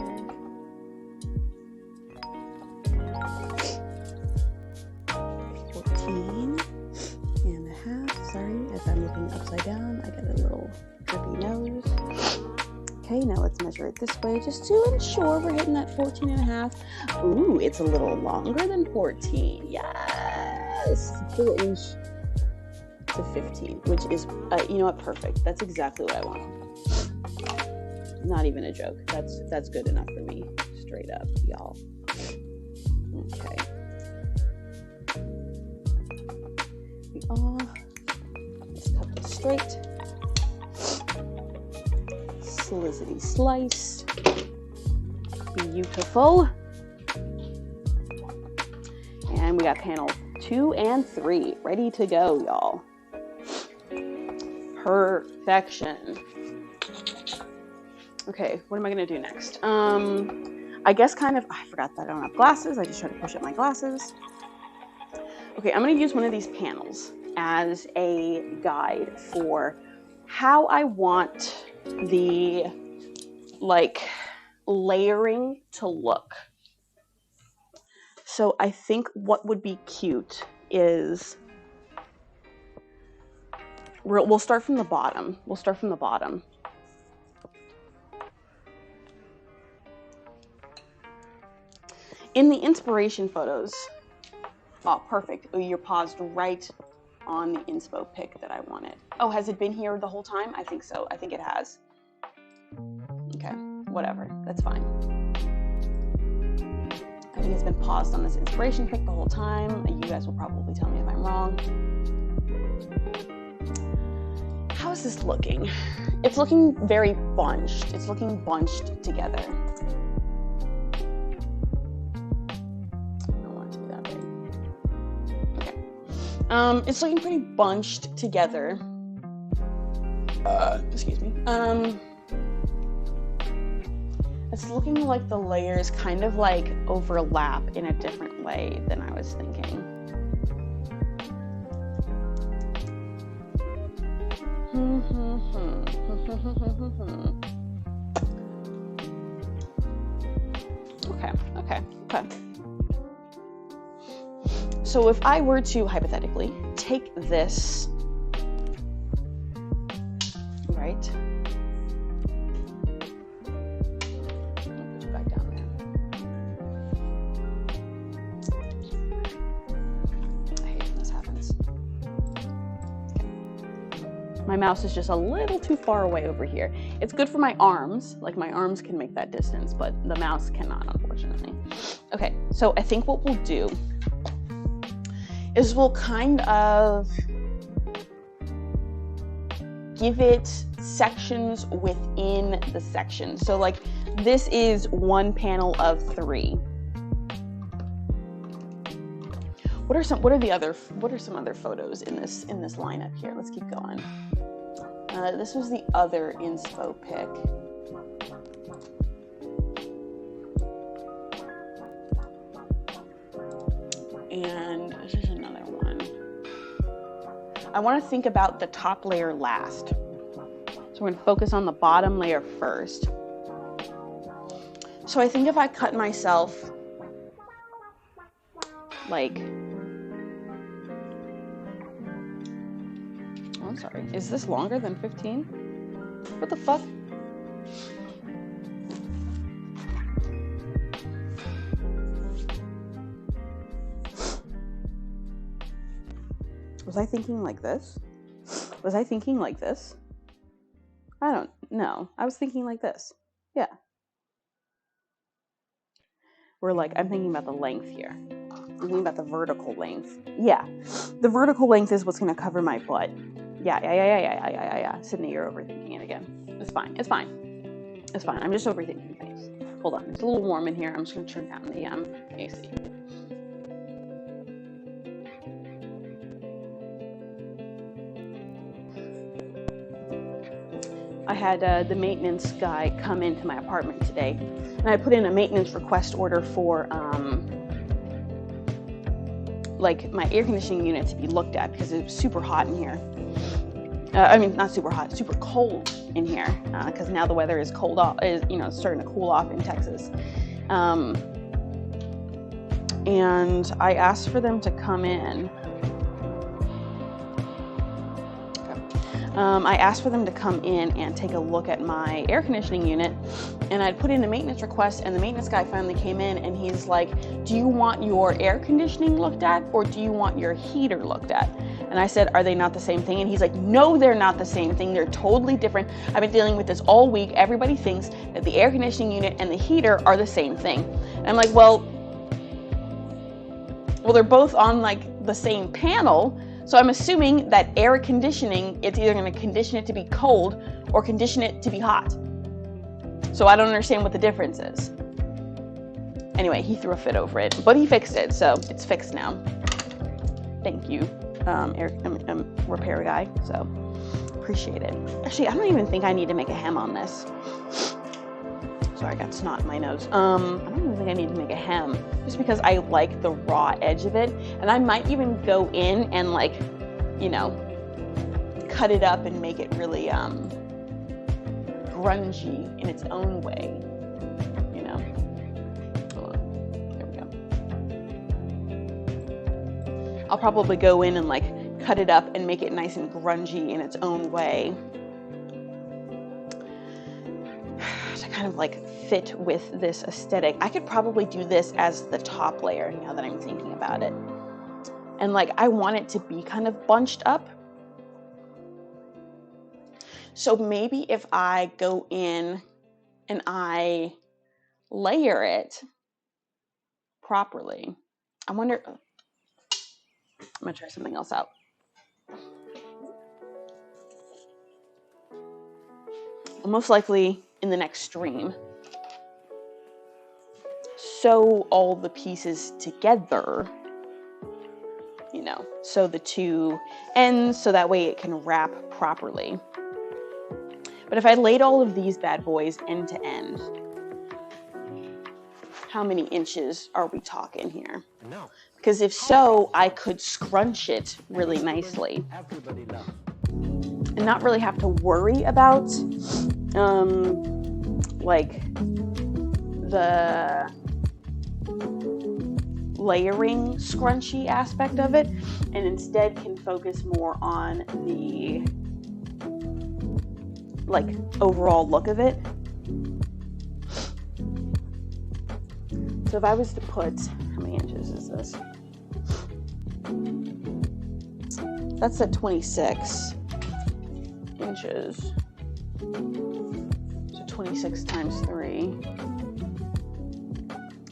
14 and a half. Sorry, if I'm looking upside down, I get a little drippy nose. Okay, now let's measure it this way just to ensure we're hitting that 14 and a half. Ooh, it's a little longer than 14. Yes! 4-inch to 15, which is, you know what, perfect. That's exactly what I want. Not even a joke. That's good enough for me, straight up, y'all. Okay. Let's cut this straight. Slizzity slice. Beautiful. And we got panel 2 and 3 ready to go, y'all. Perfection. Okay, what am I gonna do next? I guess I forgot that I don't have glasses. I just tried to push up my glasses. Okay, I'm gonna use one of these panels as a guide for how I want the layering to look. So I think what would be cute is we'll start from the bottom. In the inspiration photos, oh, perfect. Oh, you're paused right on the inspo pic that I wanted. Oh, has it been here the whole time? I think so. I think it has. Okay, whatever. That's fine. I think it's been paused on this inspiration pic the whole time. You guys will probably tell me if I'm wrong. How is this looking? It's looking very bunched. It's looking bunched together. It's looking pretty bunched together. Excuse me. It's looking like the layers kind of like overlap in a different way than I was thinking. Okay. So if I were to hypothetically take this, right? Put it back down there. I hate when this happens. Okay. My mouse is just a little too far away over here. It's good for my arms, like my arms can make that distance, but the mouse cannot, unfortunately. Okay, so I think what we'll do is we'll kind of give it sections within the section. So like this is one panel of 3. What are some other photos in this lineup here? Let's keep going. This was the other inspo pic. And this is another one. I want to think about the top layer last. So we're going to focus on the bottom layer first. So I think if I cut myself like, oh, I'm sorry. Is this longer than 15? What the fuck? Was I thinking like this? I don't know. I was thinking like this. Yeah. I'm thinking about the length here. I'm thinking about the vertical length. Yeah. The vertical length is what's going to cover my butt. Yeah. Sydney, you're overthinking it again. It's fine. I'm just overthinking things. Hold on. It's a little warm in here. I'm just going to turn down the AC. I had the maintenance guy come into my apartment today, and I put in a maintenance request order for my air conditioning unit to be looked at because it was super hot in here. Not super hot, super cold in here because now the weather is starting to cool off in Texas. And I asked for them to come in. I asked for them to come in and take a look at my air conditioning unit, and I'd put in a maintenance request, and the maintenance guy finally came in and he's like, do you want your air conditioning looked at or do you want your heater looked at? And I said, are they not the same thing? And he's like, no, they're not the same thing. They're totally different. I've been dealing with this all week. Everybody thinks that the air conditioning unit and the heater are the same thing. And I'm like, well, they're both on like the same panel. So I'm assuming that air conditioning, it's either going to condition it to be cold or condition it to be hot. So I don't understand what the difference is. Anyway, he threw a fit over it, but he fixed it, so it's fixed now. Thank you, repair guy, so appreciate it. Actually, I don't even think I need to make a hem on this. Sorry, I got snot in my nose. I don't even think I need to make a hem, just because I like the raw edge of it. And I might even go in and like, you know, cut it up and make it really grungy in its own way, you know. Hold on. There we go. I'll probably go in and like cut it up and make it nice and grungy in its own way. Kind of like fit with this aesthetic. I could probably do this as the top layer now that I'm thinking about it. And like I want it to be kind of bunched up. So maybe if I go in and I layer it properly, I wonder, I'm gonna try something else out. Most likely in the next stream, sew all the pieces together, you know, sew the two ends so that way it can wrap properly. But if I laid all of these bad boys end to end, how many inches are we talking here? No. Because if so, I could scrunch it really nicely and not really have to worry about like the layering scrunchy aspect of it, and instead can focus more on the like overall look of it. So if I was to put, how many inches is this? That's at 26 inches. So 26 times 3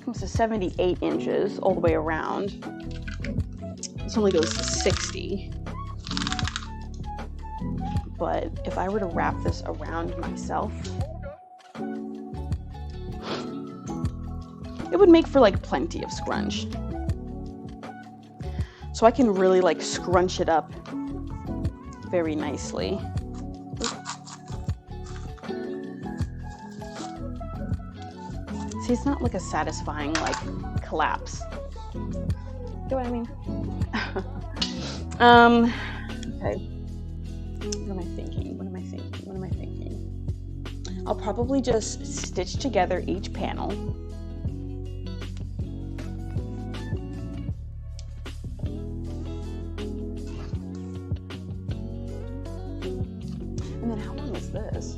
comes to 78 inches all the way around. This only goes to 60. But if I were to wrap this around myself, it would make for like plenty of scrunch. So I can really like scrunch it up very nicely. See, it's not like a satisfying like collapse. You know what I mean? Okay. What am I thinking? I'll probably just stitch together each panel. And then how long is this?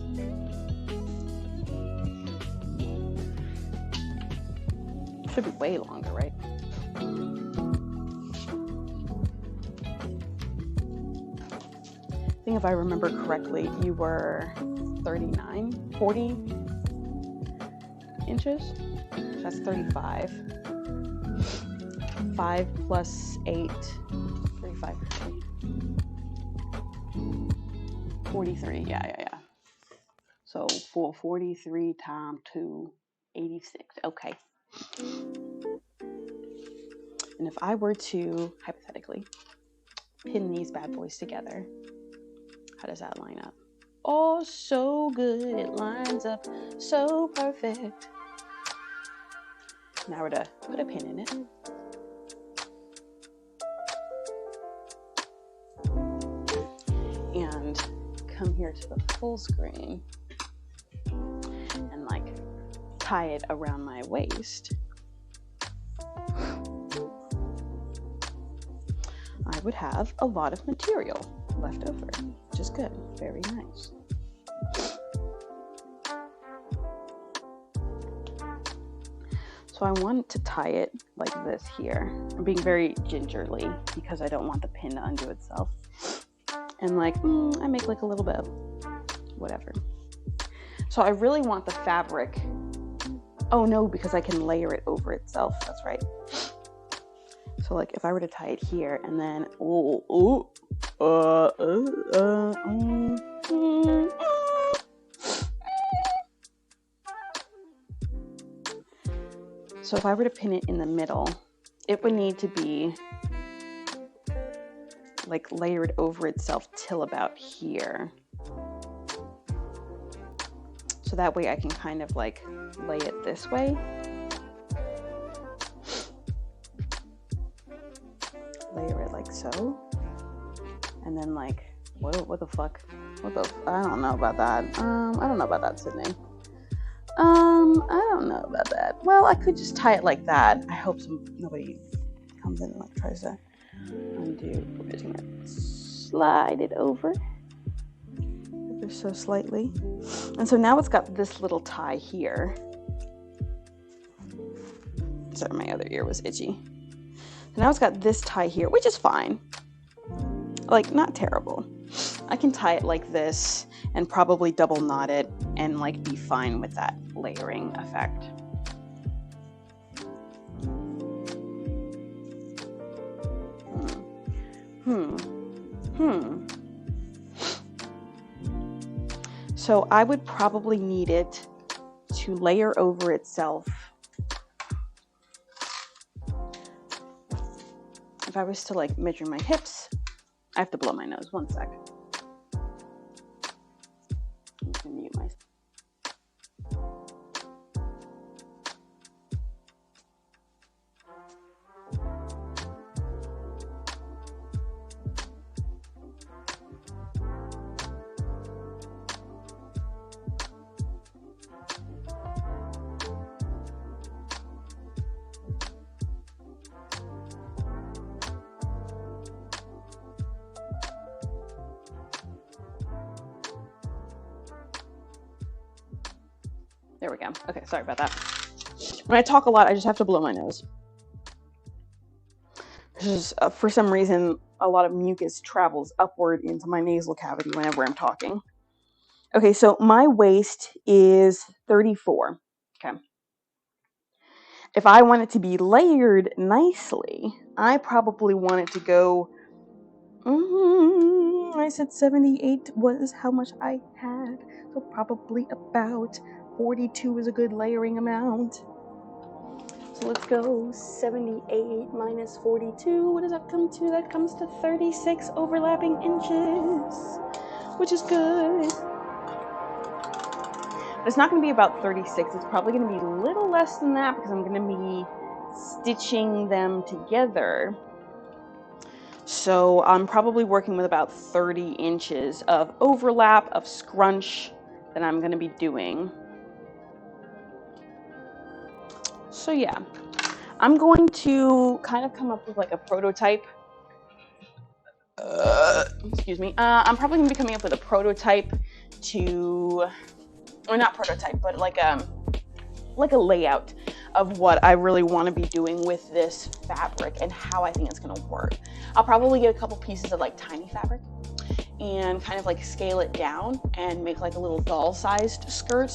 Should be way longer, right? I think if I remember correctly, you were 40 inches. That's 35. 5 plus 8, 35, 43, yeah. So for 43 times 2, 86, okay. And if I were to, hypothetically, pin these bad boys together, how does that line up? Oh, so good. It lines up so perfect. Now we're to put a pin in it. And come here to the full screen and like tie it around my waist. I would have a lot of material left over, which is good. Very nice. So So I want to tie it like this here. I'm being very gingerly because I don't want the pin to undo itself. And like, I make like a little bit of whatever. So I really want the fabric. Oh no, because I can layer it over itself. That's right. So like if I were to tie it here and then, so if I were to pin it in the middle, it would need to be like layered over itself till about here. So that way I can kind of like lay it this way. Layer it like so. And then like, what the fuck? I don't know about that. I don't know about that, Sydney. I don't know about that. Well, I could just tie it like that. I hope nobody comes in and like tries to undo. We're just gonna slide it over ever so slightly. And so now it's got this little tie here. Sorry, my other ear was itchy. So now it's got this tie here, which is fine. Like, not terrible. I can tie it like this and probably double knot it and like be fine with that layering effect. So I would probably need it to layer over itself. If I was to like measure my hips, I have to blow my nose. One sec. I'm gonna mute myself. There we go. Okay, sorry about that. When I talk a lot, I just have to blow my nose. There's just, for some reason, a lot of mucus travels upward into my nasal cavity whenever I'm talking. Okay, so my waist is 34. Okay. If I want it to be layered nicely, I probably want it to go... I said 78 was how much I had. So probably about 42 is a good layering amount. So let's go 78 minus 42. What does that come to? That comes to 36 overlapping inches, which is good. But it's not going to be about 36. It's probably going to be a little less than that because I'm going to be stitching them together. So I'm probably working with about 30 inches of overlap, of scrunch that I'm going to be doing. So yeah, I'm going to kind of come up with like a prototype. Excuse me. I'm probably going to be coming up with a prototype or not prototype, but like a layout of what I really want to be doing with this fabric and how I think it's going to work. I'll probably get a couple pieces of like tiny fabric and kind of like scale it down and make like a little doll-sized skirt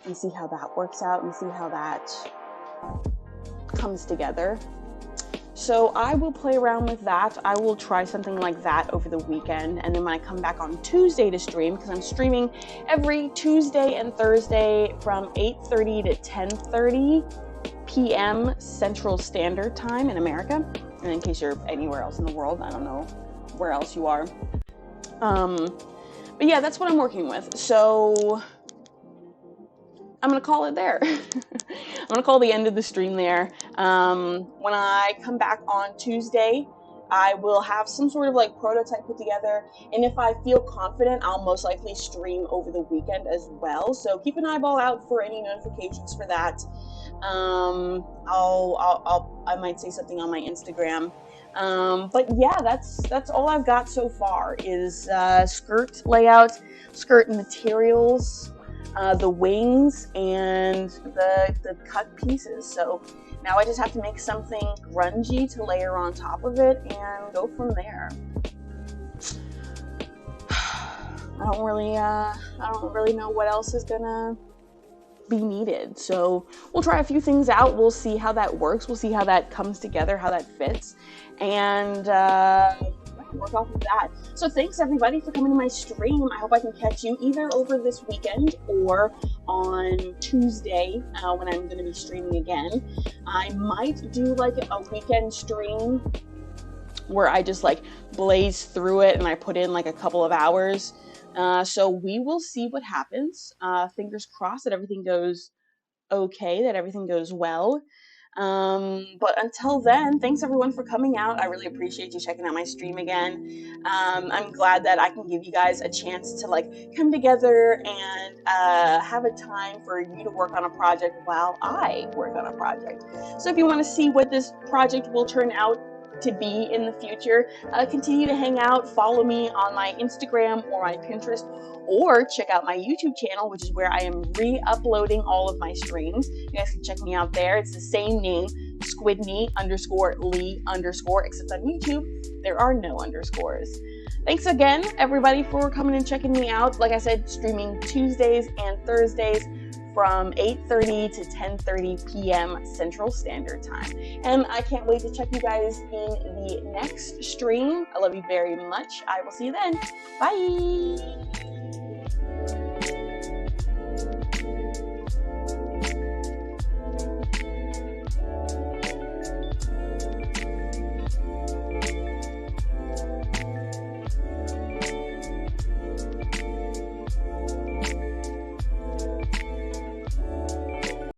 and see how that works out and see how that comes together. So I will play around with that. I will try something like that over the weekend, and then when I come back on Tuesday to stream, because I'm streaming every Tuesday and Thursday from 8:30 to 10:30 p.m. Central Standard Time in America. And in case you're anywhere else in the world, I don't know where else you are. But yeah, that's what I'm working with. So I'm going to call it there. I'm going to call the end of the stream there. When I come back on Tuesday, I will have some sort of like prototype put together. And if I feel confident, I'll most likely stream over the weekend as well. So keep an eyeball out for any notifications for that. I might say something on my Instagram. But yeah, that's all I've got so far is skirt layout, skirt materials. the wings and the cut pieces. So now I just have to make something grungy to layer on top of it and go from there. I don't really know what else is gonna be needed. So we'll try a few things out. We'll see how that works. We'll see how that comes together, how that fits, and work off of that. So thanks everybody for coming to my stream. I hope I can catch you either over this weekend or on Tuesday when I'm going to be streaming again. I might do like a weekend stream where I just like blaze through it and I put in like a couple of hours. So we will see what happens. Fingers crossed that everything goes okay, that everything goes well. But until then, thanks everyone for coming out. I really appreciate you checking out my stream again. I'm glad that I can give you guys a chance to like come together and have a time for you to work on a project while I work on a project. So if you want to see what this project will turn out to be in the future, continue to hang out, follow me on my Instagram or my Pinterest, or check out my YouTube channel, which is where I am re-uploading all of my streams. You guys can check me out there. It's the same name, Squidney _Lee_, except on YouTube, there are no underscores. Thanks again, everybody, for coming and checking me out. Like I said, streaming Tuesdays and Thursdays from 8:30 to 10:30 p.m. Central Standard Time. And I can't wait to check you guys in the next stream. I love you very much. I will see you then. Bye!